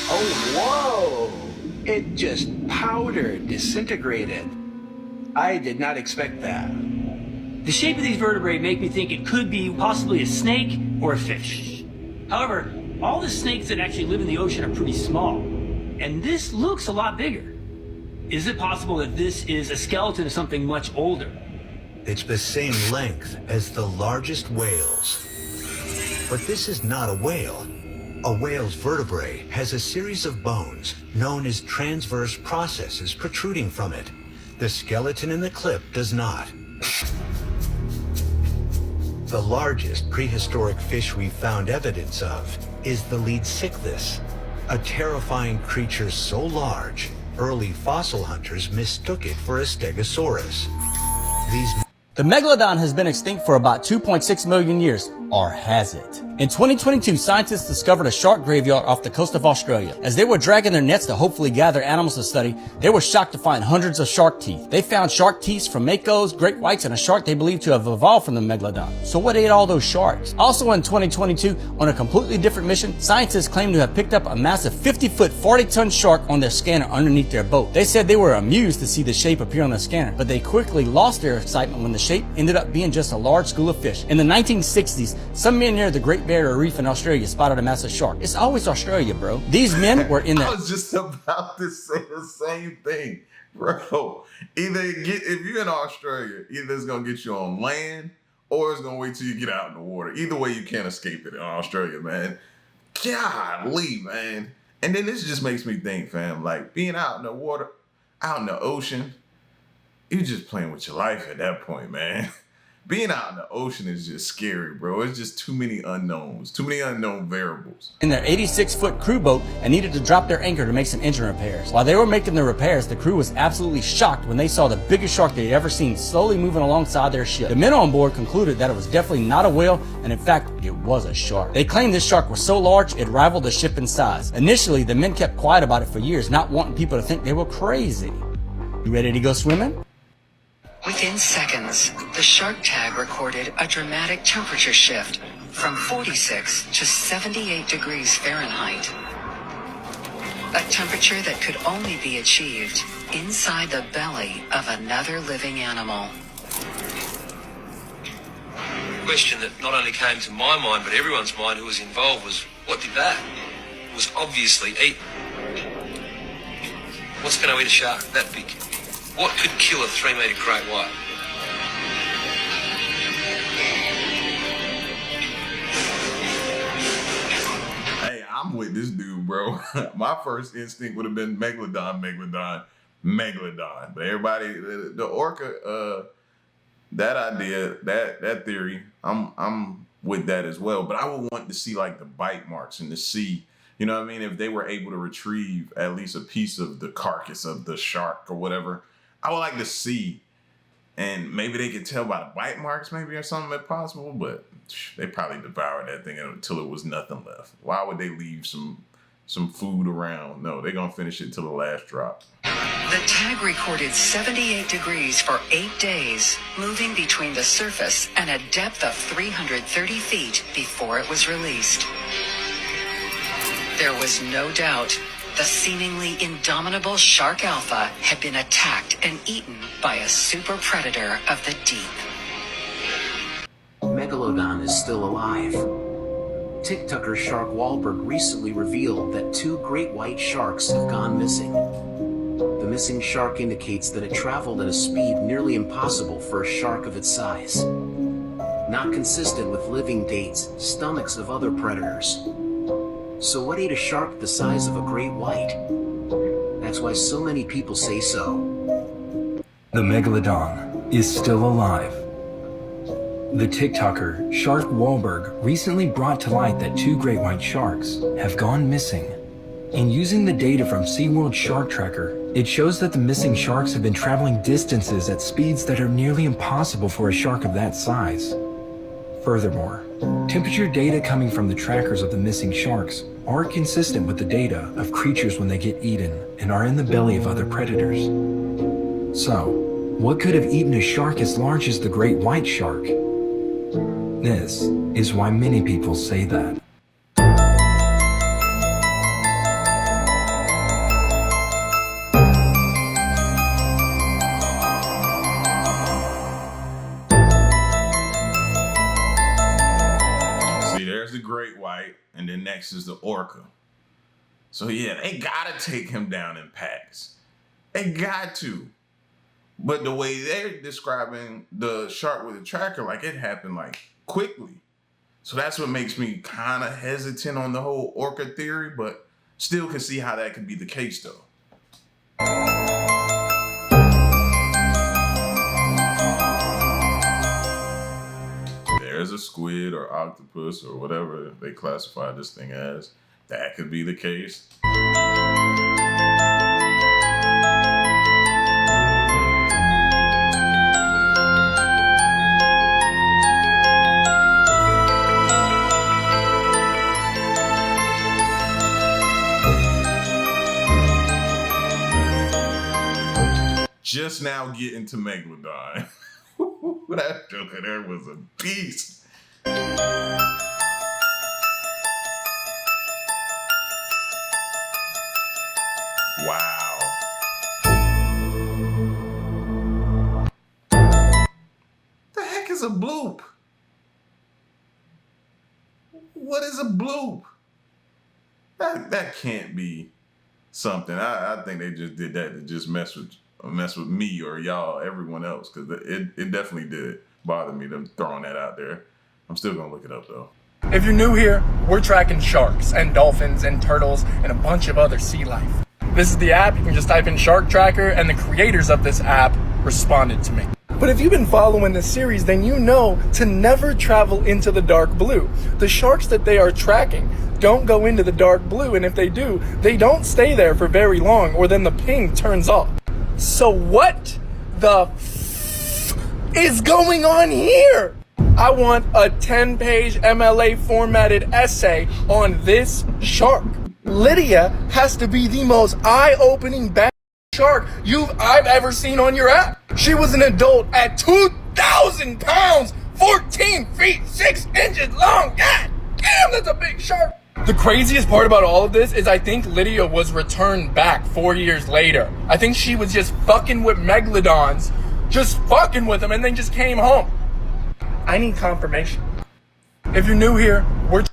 Oh, whoa! It just powdered, disintegrated. I did not expect that. The shape of these vertebrae make me think it could be possibly a snake or a fish. However, all the snakes that actually live in the ocean are pretty small, and this looks a lot bigger. Is it possible that this is a skeleton of something much older? It's the same length as the largest whales. But this is not a whale. A whale's vertebrae has a series of bones known as transverse processes protruding from it. The skeleton in the clip does not. The largest prehistoric fish we've found evidence of is the Leedsichthys, a terrifying creature so large, early fossil hunters mistook it for a stegosaurus. The megalodon has been extinct for about 2.6 million years, or has it? In 2022, scientists discovered a shark graveyard off the coast of Australia. As they were dragging their nets to hopefully gather animals to study, they were shocked to find hundreds of shark teeth. They found shark teeth from makos, great whites, and a shark they believe to have evolved from the megalodon. So what ate all those sharks? Also in 2022, on a completely different mission, scientists claimed to have picked up a massive 50-foot, 40-ton shark on their scanner underneath their boat. They said they were amused to see the shape appear on the scanner, but they quickly lost their excitement when the shape ended up being just a large school of fish. In the 1960s, some men near the Great Barrier Reef in Australia spotted a massive shark. It's always Australia, bro. These men were in the... I was just about to say the same thing, bro. If you're in Australia, either it's gonna get you on land or it's gonna wait till you get out in the water. Either way, you can't escape it in Australia, man. Golly, man. And then this just makes me think, fam, like being out in the water, out in the ocean, you're just playing with your life at that point, man. Being out in the ocean is just scary, bro. It's just too many unknowns, too many unknown variables. In their 86-foot crew boat and needed to drop their anchor to make some engine repairs. While they were making the repairs, the crew was absolutely shocked when they saw the biggest shark they'd ever seen slowly moving alongside their ship. The men on board concluded that it was definitely not a whale, and in fact, it was a shark. They claimed this shark was so large, it rivaled the ship in size. Initially, the men kept quiet about it for years, not wanting people to think they were crazy. You ready to go swimming? Within seconds, the shark tag recorded a dramatic temperature shift from 46 to 78 degrees Fahrenheit. A temperature that could only be achieved inside the belly of another living animal. The question that not only came to my mind, but everyone's mind who was involved was, what did that? It was obviously eaten. What's going to eat a shark that big? What could kill a 3-metre great white? Hey, I'm with this dude, bro. My first instinct would have been megalodon. But everybody, the orca, that idea, that theory, I'm with that as well. But I would want to see like the bite marks in the sea. You know what I mean? If they were able to retrieve at least a piece of the carcass of the shark or whatever, I would like to see, and maybe they could tell by the bite marks maybe or something if possible, but they probably devoured that thing until it was nothing left. Why would they leave some food around? No, they're going to finish it till the last drop. The tag recorded 78 degrees for 8 days, moving between the surface and a depth of 330 feet before it was released. There was no doubt the seemingly indomitable shark alpha had been attacked and eaten by a super predator of the deep. Megalodon is still alive. TikToker Shark Wahlberg recently revealed that 2 great white sharks have gone missing. The missing shark indicates that it traveled at a speed nearly impossible for a shark of its size. Not consistent with living dates, stomachs of other predators. So what ate a shark the size of a great white? That's why so many people say so. The megalodon is still alive. The TikToker Shark Wahlberg recently brought to light that 2 great white sharks have gone missing. In using the data from SeaWorld Shark Tracker, it shows that the missing sharks have been traveling distances at speeds that are nearly impossible for a shark of that size. Furthermore, temperature data coming from the trackers of the missing sharks are consistent with the data of creatures when they get eaten and are in the belly of other predators. So, what could have eaten a shark as large as the great white shark? This is why many people say that. The great white, and then next is the orca. So yeah, they gotta take him down in packs. They got to. But the way they're describing the shark with the tracker, like it happened like quickly. So that's what makes me kind of hesitant on the whole orca theory, but still can see how that could be the case though. There's a squid or octopus or whatever they classify this thing as. That could be the case. Just now getting to Megalodon. That joker there was a beast. Wow. The heck is a bloop? What is a bloop? That can't be something. I think they just did that to just mess with me or y'all, everyone else, because it definitely did bother me, them throwing that out there. I'm still gonna look it up though. If you're new here, we're tracking sharks and dolphins and turtles and a bunch of other sea life. This is the app. You can just type in shark tracker, and the creators of this app responded to me. But if you've been following this series, then you know to never travel into the dark blue. The sharks that they are tracking don't go into the dark blue, and if they do, they don't stay there for very long, or then the ping turns off. So what the is going on here? I want a 10-page MLA formatted essay on this shark. Lydia has to be the most eye-opening bad shark I've ever seen on your app. She was an adult at 2,000 pounds, 14 feet, 6 inches long. God damn, that's a big shark. The craziest part about all of this is I think Lydia was returned back 4 years later. I think she was just fucking with megalodons, just fucking with them, and then just came home. I need confirmation. If you're new here, we're...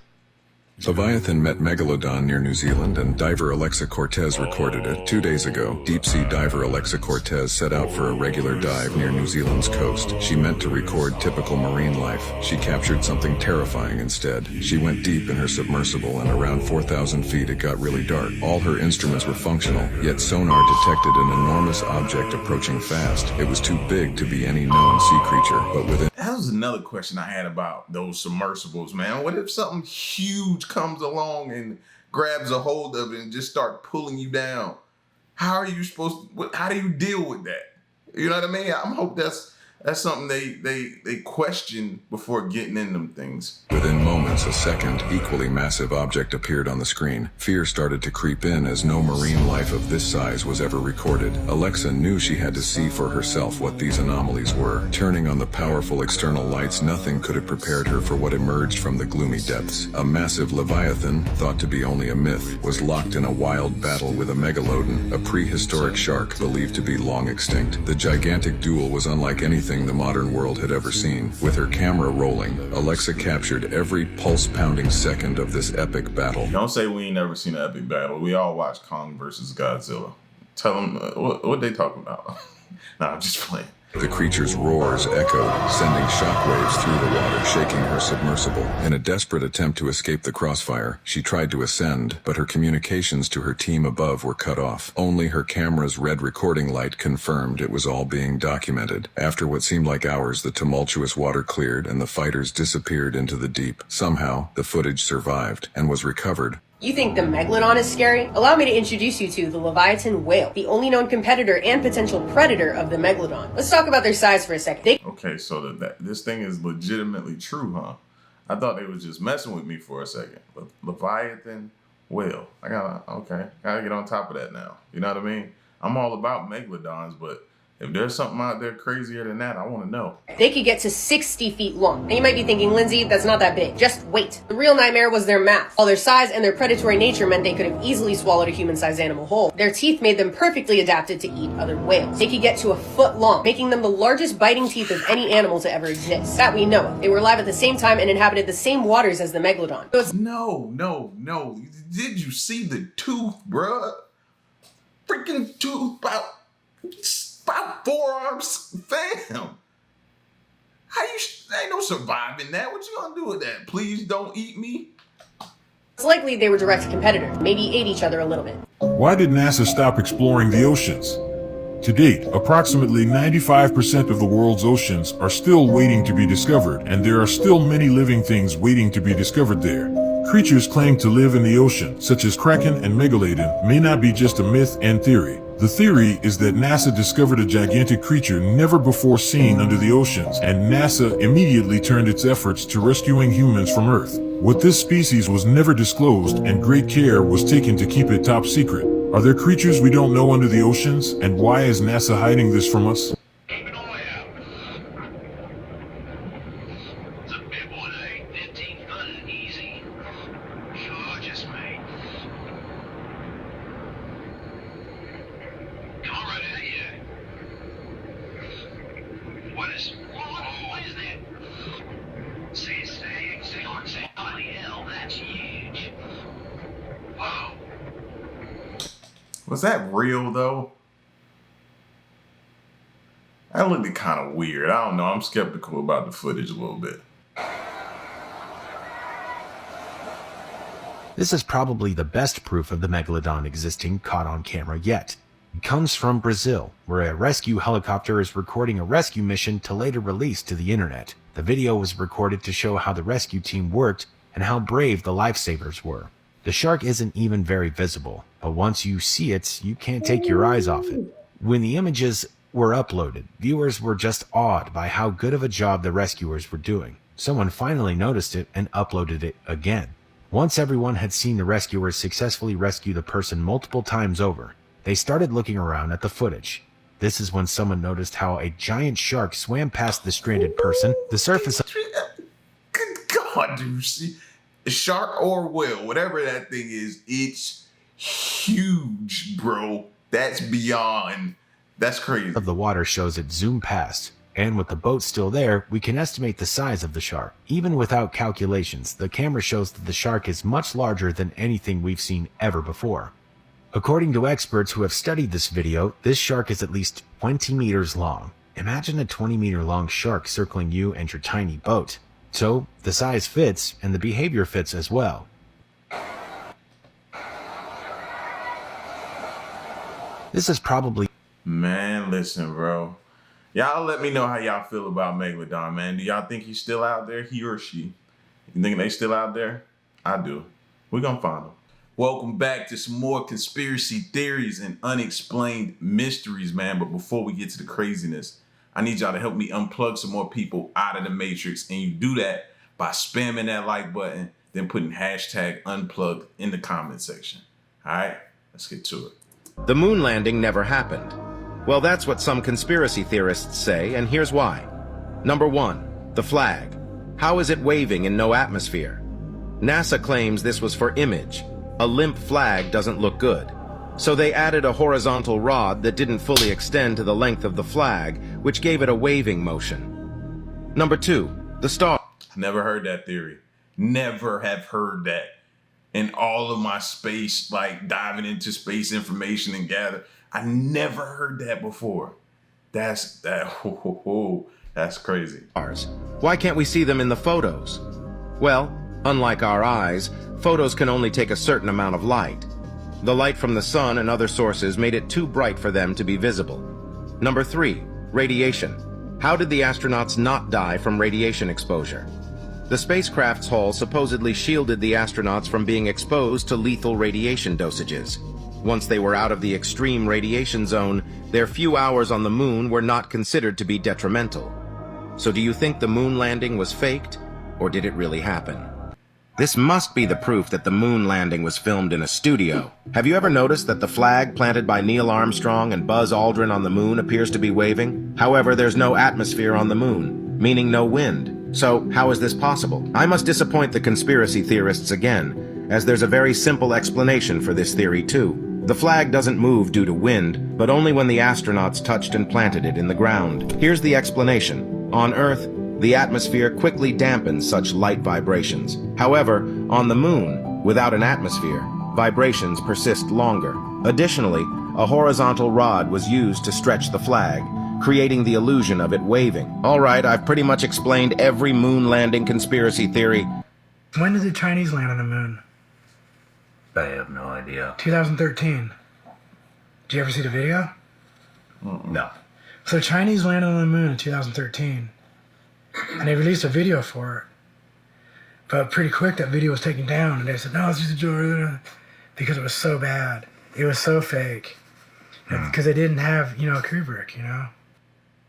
Leviathan met Megalodon near New Zealand, and diver Alexa Cortez recorded it. 2 days ago, deep-sea diver Alexa Cortez set out for a regular dive near New Zealand's coast. She meant to record typical marine life. She captured something terrifying instead. She went deep in her submersible, and around 4,000 feet it got really dark. All her instruments were functional, yet sonar detected an enormous object approaching fast. It was too big to be any known sea creature, but within... That was another question I had about those submersibles, man. What if something huge comes along and grabs a hold of it and just start pulling you down? How are you supposed to, how do you deal with that? You know what I mean? I hope that's something they question before getting in them things. Within moments, a second, equally massive object appeared on the screen. Fear started to creep in as no marine life of this size was ever recorded. Alexa knew she had to see for herself what these anomalies were. Turning on the powerful external lights, nothing could have prepared her for what emerged from the gloomy depths. A massive leviathan, thought to be only a myth, was locked in a wild battle with a megalodon, a prehistoric shark believed to be long extinct. The gigantic duel was unlike anything the modern world had ever seen. With her camera rolling, Alexa captured every pulse-pounding second of this epic battle. Don't say we ain't never seen an epic battle. We all watched Kong versus Godzilla. Tell them what they talking about. Nah, I'm just playing. The creature's roars echoed, sending shockwaves through the water, shaking her submersible. In a desperate attempt to escape the crossfire, she tried to ascend, but her communications to her team above were cut off. Only her camera's red recording light confirmed it was all being documented. After what seemed like hours, the tumultuous water cleared and the fighters disappeared into the deep. Somehow, the footage survived and was recovered. You think the Megalodon is scary? Allow me to introduce you to the Leviathan whale, the only known competitor and potential predator of the Megalodon. Let's talk about their size for a second. Okay, so this thing is legitimately true, huh? I thought they was just messing with me for a second. Leviathan whale. I gotta get on top of that now. You know what I mean? I'm all about Megalodons, but if there's something out there crazier than that, I want to know. They could get to 60 feet long. Now you might be thinking, Lindsay, that's not that big. Just wait. The real nightmare was their mass. While their size and their predatory nature meant they could have easily swallowed a human-sized animal whole, their teeth made them perfectly adapted to eat other whales. They could get to a foot long, making them the largest biting teeth of any animal to ever exist. That we know of. They were alive at the same time and inhabited the same waters as the Megalodon. So No. Did you see the tooth, bruh? Freaking tooth about 4 arms, fam. Ain't no surviving that. What you gonna do with that? Please don't eat me. it's likely they were direct competitors, maybe ate each other a little bit. Why did NASA stop exploring the oceans? To date, approximately 95% of the world's oceans are still waiting to be discovered, and there are still many living things waiting to be discovered there. Creatures claimed to live in the ocean, such as Kraken and Megalodon, may not be just a myth and theory. The theory is that NASA discovered a gigantic creature never before seen under the oceans, and NASA immediately turned its efforts to rescuing humans from Earth. What this species was never disclosed, and great care was taken to keep it top secret. Are there creatures we don't know under the oceans, and why is NASA hiding this from us? Was that real though? That looked kind of weird. I don't know. I'm skeptical about the footage a little bit. This is probably the best proof of the Megalodon existing caught on camera yet. It comes from Brazil, where a rescue helicopter is recording a rescue mission to later release to the internet. The video was recorded to show how the rescue team worked and how brave the lifesavers were. The shark isn't even very visible, but once you see it, you can't take your eyes off it. When the images were uploaded, viewers were just awed by how good of a job the rescuers were doing. Someone finally noticed it and uploaded it again. Once everyone had seen the rescuers successfully rescue the person multiple times over, they started looking around at the footage. This is when someone noticed how a giant shark swam past the stranded person. The surface of... Good God, dude. See, shark or whale, whatever that thing is, it's huge, bro. That's beyond. That's crazy. Of the water shows it zoom past, and with the boat still there, we can estimate the size of the shark. Even without calculations, the camera shows that the shark is much larger than anything we've seen ever before. According to experts who have studied this video, this shark is at least 20 meters long. Imagine a 20-meter long shark circling you and your tiny boat. So, the size fits, and the behavior fits as well. This is probably... Man, listen, bro. Y'all let me know how y'all feel about Megalodon, man. Do y'all think he's still out there, he or she? You think they still out there? I do. We're gonna find them. Welcome back to some more conspiracy theories and unexplained mysteries, man. But before we get to the craziness, I need y'all to help me unplug some more people out of the Matrix. And you do that by spamming that like button, then putting hashtag unplugged in the comment section. All right, let's get to it. The moon landing never happened. Well, that's what some conspiracy theorists say, and here's why. Number one, the flag. How is it waving in no atmosphere? NASA claims this was for image. A limp flag doesn't look good. So they added a horizontal rod that didn't fully extend to the length of the flag, which gave it a waving motion. Number two, the star. Never heard that theory. Never have heard that. In all of my space, like diving into space information and gather, I never heard that before. That's crazy. Why can't we see them in the photos? Well, unlike our eyes, photos can only take a certain amount of light. The light from the sun and other sources made it too bright for them to be visible. Number three, radiation. How did the astronauts not die from radiation exposure? The spacecraft's hull supposedly shielded the astronauts from being exposed to lethal radiation dosages. Once they were out of the extreme radiation zone, their few hours on the moon were not considered to be detrimental. So do you think the moon landing was faked, or did it really happen? This must be the proof that the moon landing was filmed in a studio. Have you ever noticed that the flag planted by Neil Armstrong and Buzz Aldrin on the moon appears to be waving? However, there's no atmosphere on the moon, meaning no wind. So how is this possible? I must disappoint the conspiracy theorists again, as there's a very simple explanation for this theory too. The flag doesn't move due to wind, but only when the astronauts touched and planted it in the ground. Here's the explanation. On Earth, the atmosphere quickly dampens such light vibrations. However, on the moon, without an atmosphere, vibrations persist longer. Additionally, a horizontal rod was used to stretch the flag, creating the illusion of it waving. All right, I've pretty much explained every moon landing conspiracy theory. When did the Chinese land on the moon? I have no idea. 2013. Did you ever see the video? No. So the Chinese landed on the moon in 2013, and they released a video for it. But pretty quick, that video was taken down, and they said, no, it's just a joke, because it was so bad. It was so fake. Because they didn't have, Kubrick,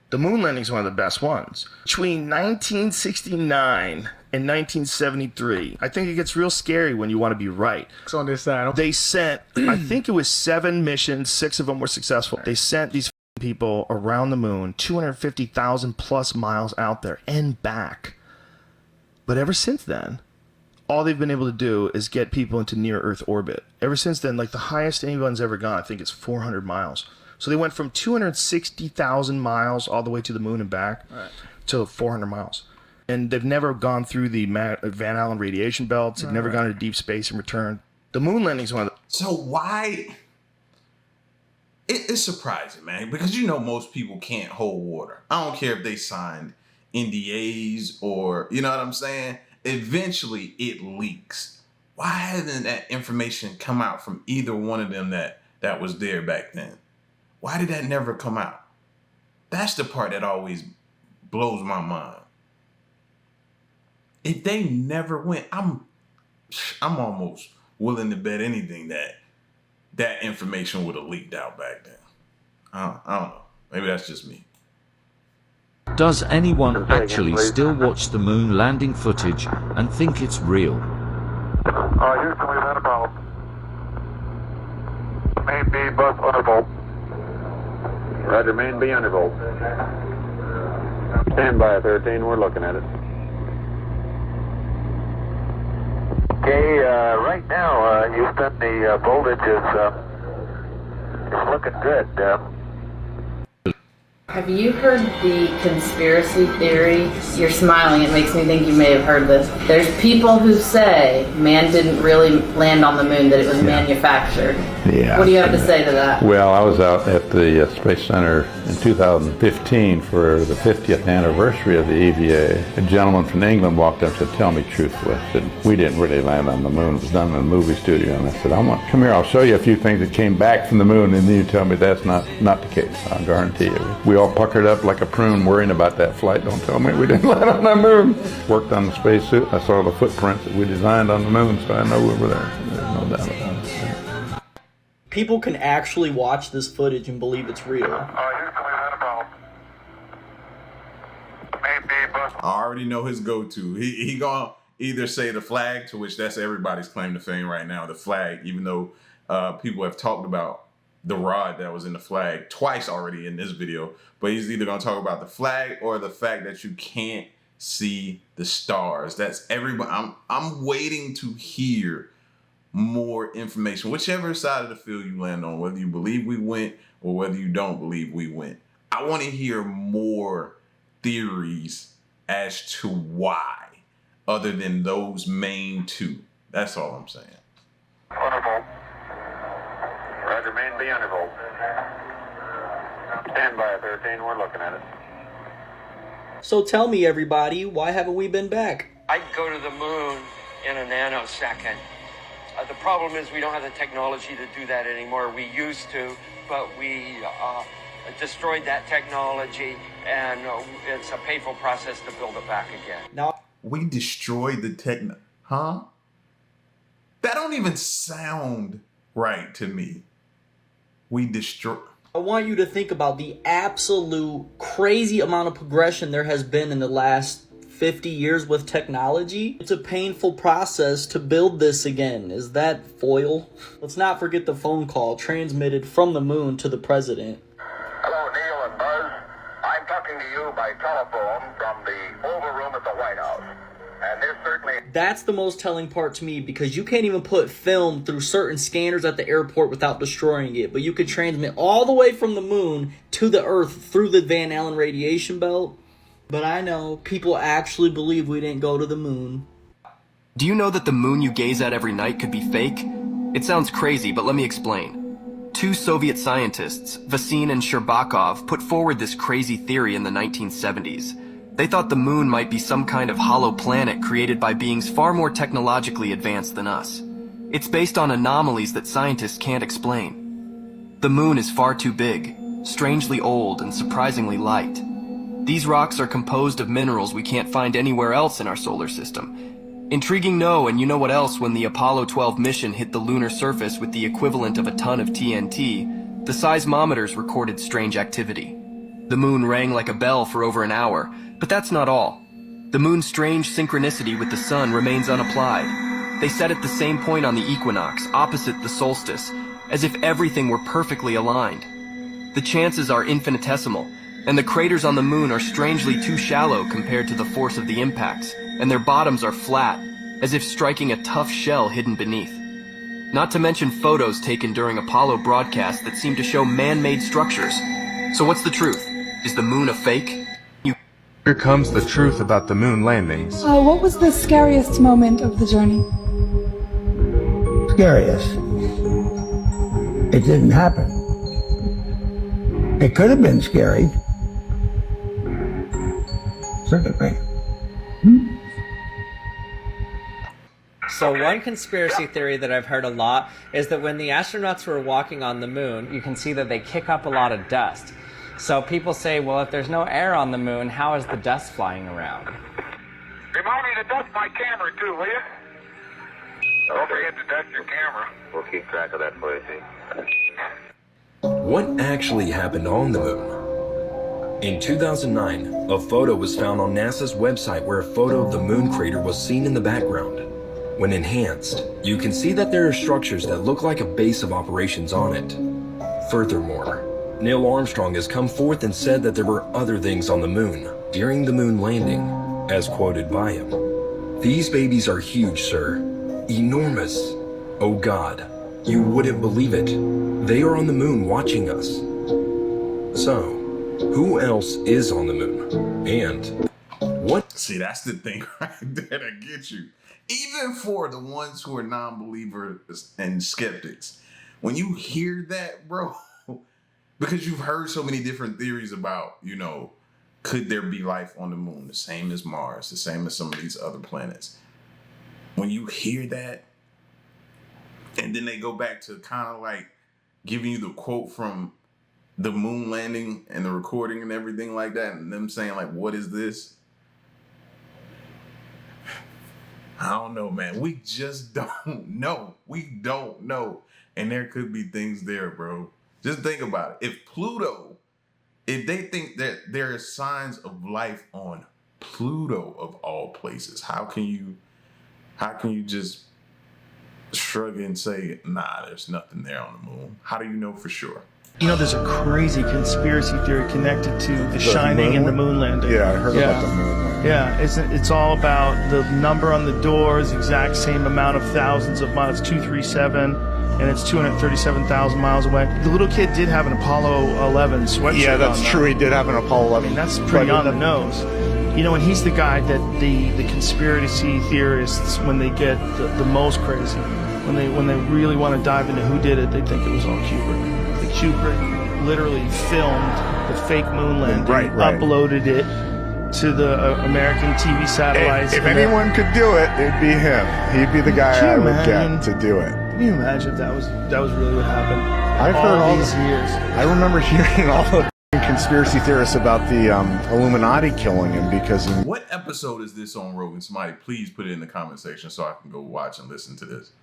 The moon landing is one of the best ones. Between 1969 and 1973, I think it gets real scary when you want to be right. It's on this side. They sent, I think it was 7 missions, 6 of them were successful. They sent these people around the moon, 250,000 plus miles out there and back. But ever since then, all they've been able to do is get people into near Earth orbit. Ever since then, like the highest anyone's ever gone, I think it's 400 miles. So they went from 260,000 miles all the way to the moon and back to 400 miles. And they've never gone through the Van Allen radiation belts. They've never gone to deep space and returned. The moon landing is one of the... So why... It's surprising, man, because most people can't hold water. I don't care if they signed NDAs or, you know what I'm saying? Eventually, it leaks. Why hasn't that information come out from either one of them that was there back then? Why did that never come out? That's the part that always blows my mind. If they never went, I'm almost willing to bet anything that information would have leaked out back then. I don't know. Maybe that's just me. Does anyone actually still watch the moon landing footage and think it's real? Houston, we've had a problem. Main B bus undervolt. Roger, main B undervolt. Stand by 13, we're looking at it. Okay, right now, Houston, the voltage is looking good. Have you heard the conspiracy theory? You're smiling, it makes me think you may have heard this. There's people who say man didn't really land on the moon, that it was manufactured. Yeah. What do you have to say to that? Well, I was out at the Space Center in 2015 for the 50th anniversary of the EVA. A gentleman from England walked up and said, tell me truthfully. I said, we didn't really land on the moon. It was done in a movie studio. And I said, come here, I'll show you a few things that came back from the moon, and then you tell me that's not the case. I'll guarantee you. We all puckered up like a prune worrying about that flight. Don't tell me we didn't land on the moon. Worked on the spacesuit. I saw the footprints that we designed on the moon, so I know we were there. There's no doubt about it. People can actually watch this footage and believe it's real. I already know his go-to. He gonna either say the flag, to which that's everybody's claim to fame right now, the flag, even though people have talked about the rod that was in the flag twice already in this video, but he's either gonna talk about the flag or the fact that you can't see the stars. That's everybody. I'm waiting to hear more information, whichever side of the field you land on, whether you believe we went or whether you don't believe we went. I want to hear more theories as to why, other than those main two. That's all I'm saying. Undervolt. Roger, main B undervolt. Stand by 13, we're looking at it. So tell me, everybody, why haven't we been back? I'd go to the moon in a nanosecond. The problem is we don't have the technology to do that anymore. We used to, but we destroyed that technology, and it's a painful process to build it back again. Now we destroyed the huh? That don't even sound right to me. We destroy. I want you to think about the absolute crazy amount of progression there has been in the last 50 years with technology. It's a painful process to build this again. Is that foil? Let's not forget the phone call transmitted from the moon to the president. Hello, Neil and Buzz. I'm talking to you by telephone from the Oval Room at the White House. And there's certainly... That's the most telling part to me, because you can't even put film through certain scanners at the airport without destroying it. But you could transmit all the way from the moon to the Earth through the Van Allen radiation belt. But I know people actually believe we didn't go to the moon. Do you know that the moon you gaze at every night could be fake? It sounds crazy, but let me explain. 2 Soviet scientists, Vasin and Sherbakov, put forward this crazy theory in the 1970s. They thought the moon might be some kind of hollow planet created by beings far more technologically advanced than us. It's based on anomalies that scientists can't explain. The moon is far too big. strangely old and surprisingly light. These rocks are composed of minerals we can't find anywhere else in our solar system. Intriguing, no, and you know what else? When the Apollo 12 mission hit the lunar surface with the equivalent of a ton of TNT, the seismometers recorded strange activity. The moon rang like a bell for over an hour, but that's not all. The moon's strange synchronicity with the sun remains unapplied. They set at the same point on the equinox, opposite the solstice, as if everything were perfectly aligned. The chances are infinitesimal, and the craters on the moon are strangely too shallow compared to the force of the impacts, and their bottoms are flat, as if striking a tough shell hidden beneath. Not to mention photos taken during Apollo broadcasts that seem to show man-made structures. So what's the truth? Is the moon a fake? Here comes the truth about the moon landings. What was the scariest moment of the journey? Scariest? It didn't happen. It could have been scary. Certainly. So one conspiracy theory that I've heard a lot is that when the astronauts were walking on the moon, you can see that they kick up a lot of dust. So people say, well, if there's no air on the moon, how is the dust flying around? Remind me to dust my camera too, will you? Don't forget to dust your camera. We'll keep track of that for you, see. What actually happened on the moon? In 2009, a photo was found on NASA's website where a photo of the moon crater was seen in the background. When enhanced, you can see that there are structures that look like a base of operations on it. Furthermore, Neil Armstrong has come forth and said that there were other things on the moon during the moon landing, as quoted by him. These babies are huge, sir. Enormous. Oh God, you wouldn't believe it. They are on the moon watching us. So, who else is on the moon? And what? See, that's the thing right there that gets you. Even for the ones who are non-believers and skeptics, when you hear that, bro, because you've heard so many different theories about, could there be life on the moon? The same as Mars, the same as some of these other planets. When you hear that, and then they go back to kind of like giving you the quote from the moon landing and the recording and everything like that, and them saying like, what is this? I don't know, man. We just don't know. We don't know. And there could be things there, bro. Just think about it. If Pluto, if they think that there are signs of life on Pluto of all places, how can you just shrug and say, nah, there's nothing there on the moon? How do you know for sure? There's a crazy conspiracy theory connected to The Shining and the moon landing. Yeah, I heard about the moon landing. Yeah, it's all about the number on the doors, exact same amount of thousands of miles, 237, and it's 237,000 miles away. The little kid did have an Apollo 11 sweatshirt. Yeah, that's true. He did have an Apollo 11. I mean, that's pretty on the nose. And he's the guy that the conspiracy theorists, when they get the most crazy, when they really want to dive into who did it, they think it was all Kubrick. The Kubrick literally filmed the fake moon landing, uploaded it to the American TV satellites. If anyone could do it, it'd be him. He'd be the guy I would get to do it. Can you imagine if that was really what happened? I've heard all these years. I remember hearing all the conspiracy theorists about the Illuminati killing him because. What episode is this on, Rogan? Somebody please put it in the comment section so I can go watch and listen to this.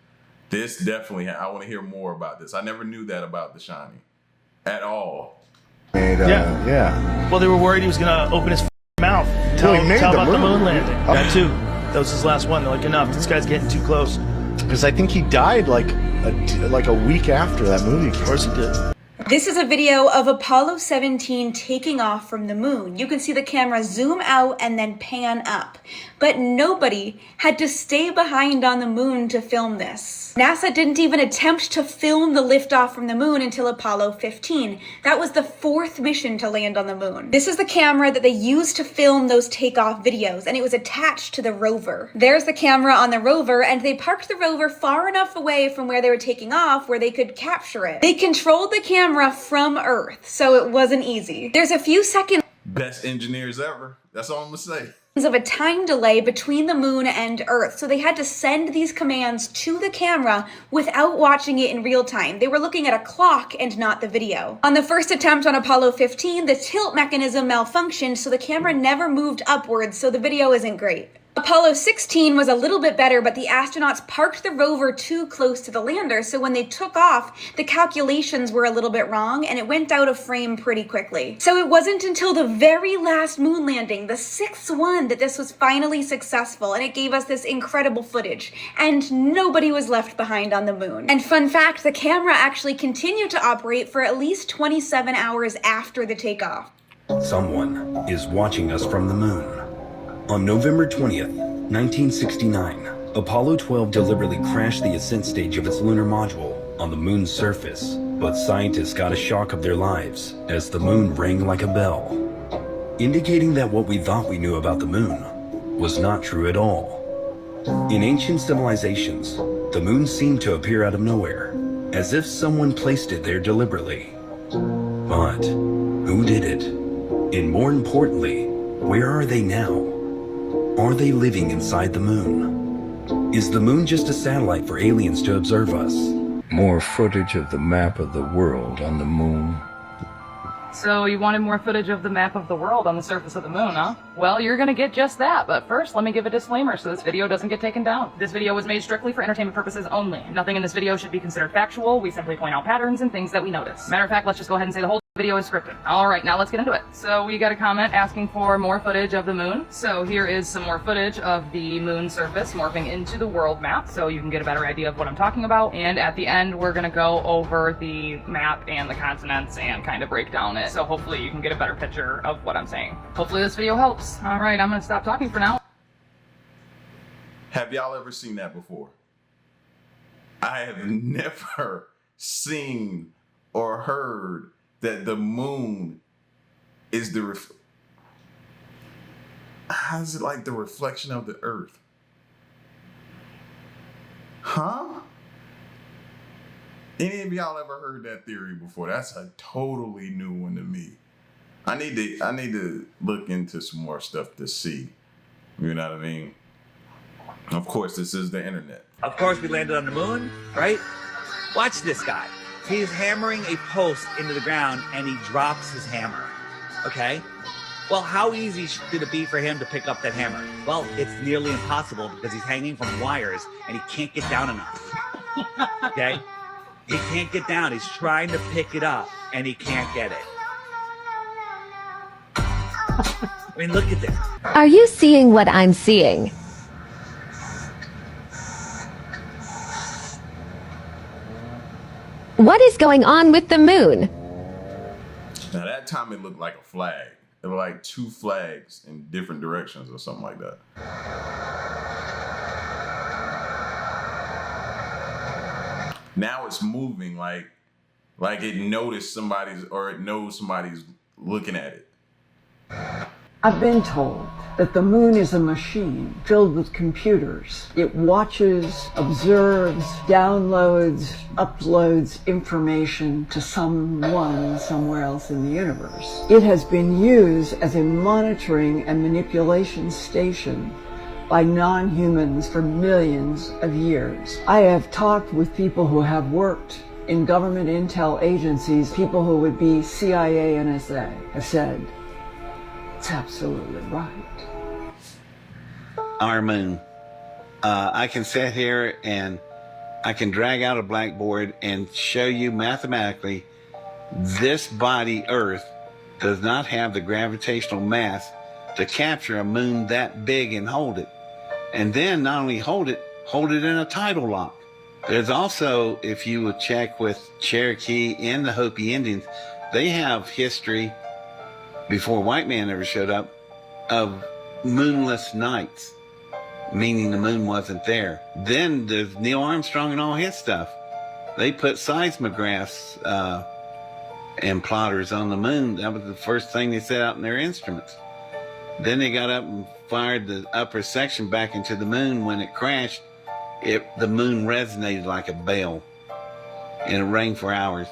This definitely, I want to hear more about this. I never knew that about The Shining at all. Yeah. Well, they were worried he was going to open his mouth, tell about the moon landing. That too. That was his last one. They're like, enough. This guy's getting too close. Because I think he died like a week after that movie. Of course he did. This is a video of Apollo 17 taking off from the moon. You can see the camera zoom out and then pan up. But nobody had to stay behind on the moon to film this. NASA didn't even attempt to film the liftoff from the moon until Apollo 15. That was the 4th mission to land on the moon. This is the camera that they used to film those takeoff videos, and it was attached to the rover. There's the camera on the rover, and they parked the rover far enough away from where they were taking off where they could capture it. They controlled the camera from Earth, so it wasn't easy. There's a few seconds. Best engineers ever. That's all I'm gonna say. Of a time delay between the moon and Earth. So they had to send these commands to the camera without watching it in real time. They were looking at a clock and not the video. On the first attempt on Apollo 15, the tilt mechanism malfunctioned, so the camera never moved upwards, so the video isn't great. Apollo 16 was a little bit better, but the astronauts parked the rover too close to the lander, so when they took off, the calculations were a little bit wrong, and it went out of frame pretty quickly. So it wasn't until the very last moon landing, the 6th one, that this was finally successful, and it gave us this incredible footage, and nobody was left behind on the moon. And fun fact, the camera actually continued to operate for at least 27 hours after the takeoff. Someone is watching us from the moon. On November 20th, 1969, Apollo 12 deliberately crashed the ascent stage of its lunar module on the moon's surface, but scientists got a shock of their lives as the moon rang like a bell, indicating that what we thought we knew about the moon was not true at all. In ancient civilizations, the moon seemed to appear out of nowhere, as if someone placed it there deliberately. But who did it? And more importantly, where are they now? Are they living inside the moon? Is the moon just a satellite for aliens to observe us? More footage of the map of the world on the moon. So you wanted more footage of the map of the world on the surface of the moon, huh? Well, you're gonna get just that, but first let me give a disclaimer so this video doesn't get taken down. This video was made strictly for entertainment purposes only. Nothing in this video should be considered factual. We simply point out patterns and things that we notice. Matter of fact, let's just go ahead and say the whole video is scripted. Alright, now let's get into it. So we got a comment asking for more footage of the moon. So here is some more footage of the moon surface morphing into the world map so you can get a better idea of what I'm talking about. And at the end, we're gonna go over the map and the continents and kind of break down it. So hopefully you can get a better picture of what I'm saying. Hopefully this video helps. Alright, I'm gonna stop talking for now. Have y'all ever seen that before? I have never seen or heard that the moon is the how is it like the reflection of the earth? Huh? Any of y'all ever heard that theory before? That's a totally new one to me. I need to look into some more stuff to see. You know what I mean? Of course, this is the internet. Of course, we landed on the moon, right? Watch this guy. He's hammering a post into the ground and he drops his hammer. Okay? Well, how easy should it be for him to pick up that hammer? Well, it's nearly impossible because he's hanging from wires and he can't get down enough. Okay? He can't get down. He's trying to pick it up and he can't get it. I mean, look at this. Are you seeing what I'm seeing? What is going on with the moon? Now that time it looked like a flag. It looked like two flags in different directions or something like that. Now it's moving like it noticed somebody's, or it knows somebody's looking at it. I've been told that the moon is a machine filled with computers. It watches, observes, downloads, uploads information to someone somewhere else in the universe. It has been used as a monitoring and manipulation station by non-humans for millions of years. I have talked with people who have worked in government intel agencies, people who would be CIA, NSA, have said, it's absolutely right. Our moon. I can sit here and I can drag out a blackboard and show you mathematically this body, Earth, does not have the gravitational mass to capture a moon that big and hold it. And then not only hold it in a tidal lock. There's also, if you would check with Cherokee and the Hopi Indians, they have history before white man ever showed up of moonless nights, meaning the moon wasn't there. Then there's Neil Armstrong and all his stuff. They put seismographs and plotters on the moon. That was the first thing they set out in their instruments. Then they got up and fired the upper section back into the moon. When it crashed, the moon resonated like a bell, and it rang for hours.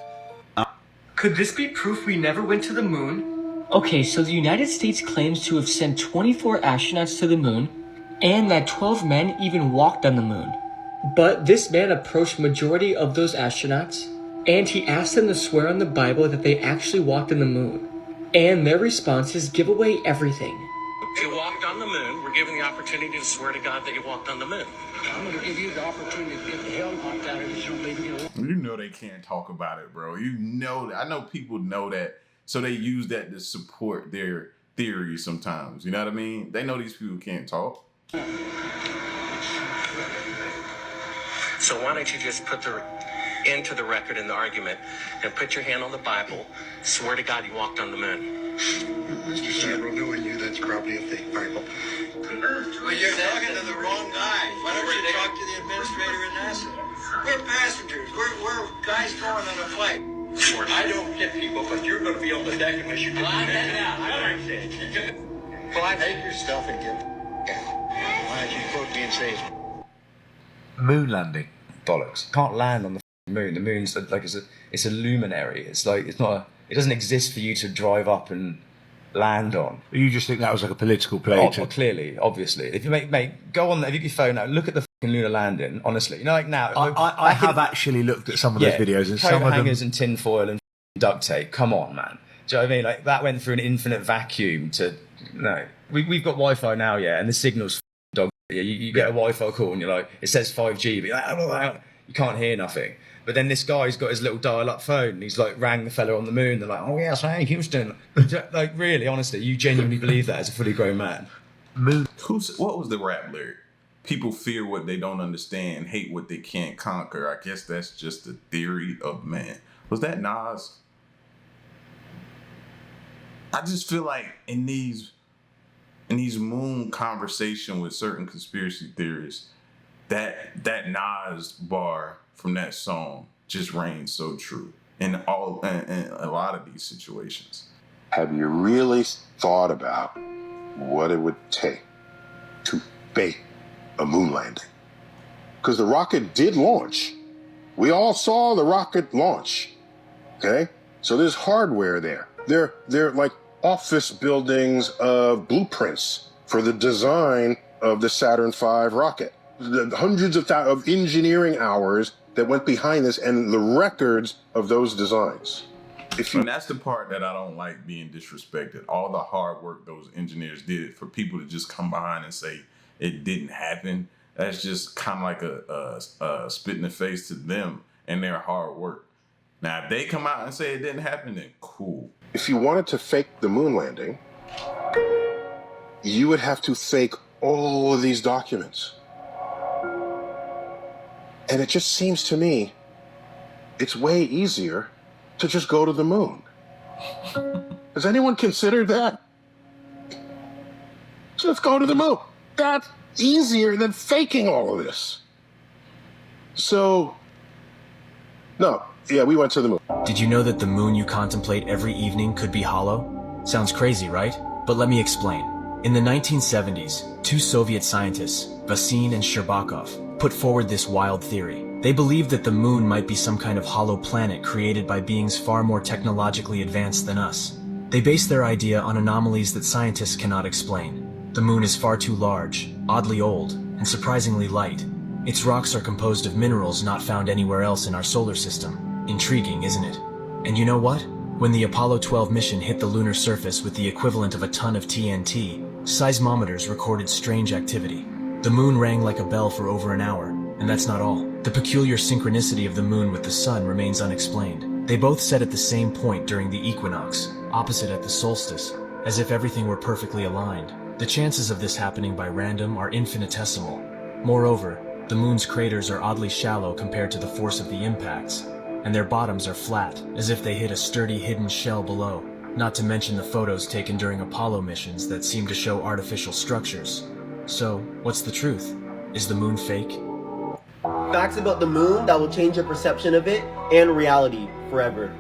Could this be proof we never went to the moon? Okay, so the United States claims to have sent 24 astronauts to the moon, and that 12 men even walked on the moon. But this man approached majority of those astronauts, and he asked them to swear on the Bible that they actually walked on the moon. And their responses give away everything. You walked on the moon. We're given the opportunity to swear to God that you walked on the moon. I'm going to give you the opportunity to get the hell knocked out of you. So maybe You know they can't talk about it, bro. You know, I know people know that, so they use that to support their theories sometimes. You know what I mean? They know these people can't talk. So why don't you just put the into the record in the argument and put your hand on the Bible, swear to God you walked on the moon. Mr. Several, knowing you, that's probably a fake Bible. Well, you're talking to the wrong guy. Why don't you talk to the administrator at NASA? We're passengers. We're guys going on a flight. I don't get people, but you're going to be on the deck unless you get I understand. Well, take your stuff and get why don't you quote me and say it's moon landing? Bollocks. Can't land on the moon. The moon's like it's a luminary. It's like it doesn't exist for you to drive up and land on. You just think that was like a political play? Clearly, obviously. If you mate, go on. If you get your phone out, look at the fucking lunar landing. Honestly, you know, like now. I have actually looked at some of those videos, and some of them hangers and tinfoil and duct tape. Come on, man. Do you know what I mean? Like that went through an infinite vacuum to no. We've got Wi-Fi now, yeah, and the signal's dog. Yeah, you get a Wi-Fi call and you're like, it says 5G, but you're like, you can't hear nothing. But then this guy's got his little dial-up phone and he's like rang the fella on the moon. They're like, oh yes, hey Houston. Like really, honestly, you genuinely believe that as a fully grown man? What was the rap lyric? People fear what they don't understand, hate what they can't conquer. I guess that's just the theory of man. Was that Nas? I just feel like in these moon conversation with certain conspiracy theorists, that Nas bar from that song just reigns so true in a lot of these situations. Have you really thought about what it would take to fake a moon landing? Because the rocket did launch. We all saw the rocket launch. Okay? So there's hardware there. They're like office buildings of blueprints for the design of the Saturn V rocket. The hundreds of engineering hours that went behind this and the records of those designs. And that's the part that I don't like being disrespected. All the hard work those engineers did for people to just come behind and say it didn't happen. That's just kind of like a spit in the face to them and their hard work. Now, if they come out and say it didn't happen, then cool. If you wanted to fake the moon landing, you would have to fake all of these documents. And it just seems to me it's way easier to just go to the moon. Has anyone considered that? Just go to the moon. That's easier than faking all of this. So, no. Yeah, we went to the moon. Did you know that the moon you contemplate every evening could be hollow? Sounds crazy, right? But let me explain. In the 1970s, two Soviet scientists, Vasin and Sherbakov, put forward this wild theory. They believed that the moon might be some kind of hollow planet created by beings far more technologically advanced than us. They based their idea on anomalies that scientists cannot explain. The moon is far too large, oddly old, and surprisingly light. Its rocks are composed of minerals not found anywhere else in our solar system. Intriguing, isn't it? And you know what? When the Apollo 12 mission hit the lunar surface with the equivalent of a ton of TNT, seismometers recorded strange activity. The moon rang like a bell for over an hour, and that's not all. The peculiar synchronicity of the moon with the sun remains unexplained. They both set at the same point during the equinox, opposite at the solstice, as if everything were perfectly aligned. The chances of this happening by random are infinitesimal. Moreover, the moon's craters are oddly shallow compared to the force of the impacts, and their bottoms are flat, as if they hit a sturdy hidden shell below. Not to mention the photos taken during Apollo missions that seem to show artificial structures. So, what's the truth? Is the moon fake? Facts about the moon that will change your perception of it and reality forever.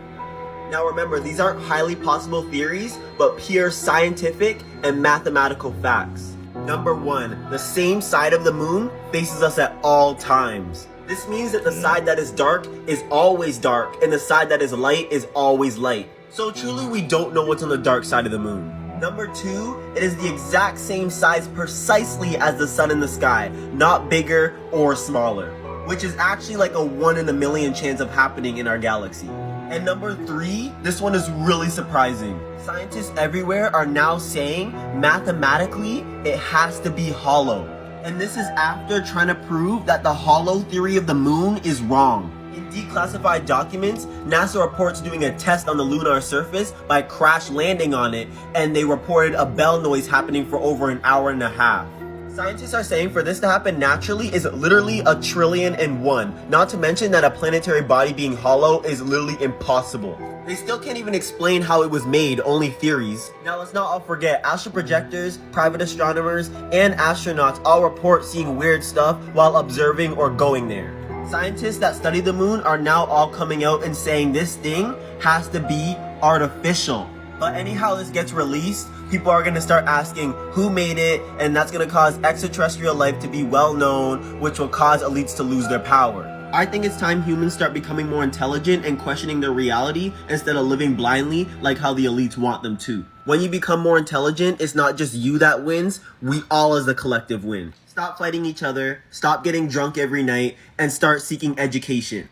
Now remember, these aren't highly possible theories, but pure scientific and mathematical facts. Number 1, the same side of the moon faces us at all times. This means that the side that is dark is always dark, and the side that is light is always light. So truly we don't know what's on the dark side of the moon. Number 2, it is the exact same size precisely as the sun in the sky, not bigger or smaller, which is actually like a 1 in a million chance of happening in our galaxy. And number 3, this one is really surprising. Scientists everywhere are now saying mathematically it has to be hollow. And this is after trying to prove that the hollow theory of the moon is wrong. In declassified documents, NASA reports doing a test on the lunar surface by crash landing on it, and they reported a bell noise happening for over an hour and a half. Scientists are saying for this to happen naturally is literally 1,000,000,001, not to mention that a planetary body being hollow is literally impossible. They still can't even explain how it was made, only theories. Now let's not all forget, astral projectors, private astronomers, and astronauts all report seeing weird stuff while observing or going there. Scientists that study the moon are now all coming out and saying this thing has to be artificial. But anyhow this gets released, people are going to start asking who made it, and that's going to cause extraterrestrial life to be well known, which will cause elites to lose their power. I think it's time humans start becoming more intelligent and questioning their reality instead of living blindly like how the elites want them to. When you become more intelligent, it's not just you that wins, we all as the collective win. Stop fighting each other, stop getting drunk every night, and start seeking education.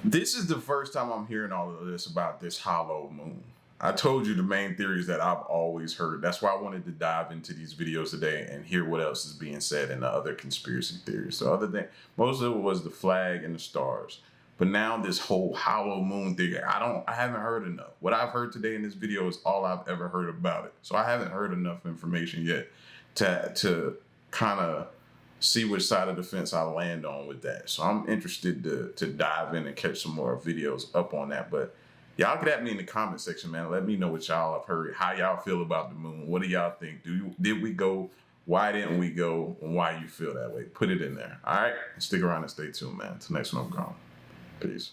This is the first time I'm hearing all of this about this hollow moon. I told you the main theories that I've always heard. That's why I wanted to dive into these videos today and hear what else is being said in the other conspiracy theories. So other than most of it was the flag and the stars. But now this whole hollow moon theory, I haven't heard enough. What I've heard today in this video is all I've ever heard about it. So I haven't heard enough information yet to kind of see which side of the fence I land on with that. So I'm interested to dive in and catch some more videos up on that. But y'all get at me in the comment section, man. Let me know what y'all have heard, how y'all feel about the moon. What do y'all think? Did we go? Why didn't we go? And why you feel that way? Put it in there. All right? Stick around and stay tuned, man. Till next one, I'm gone. Peace.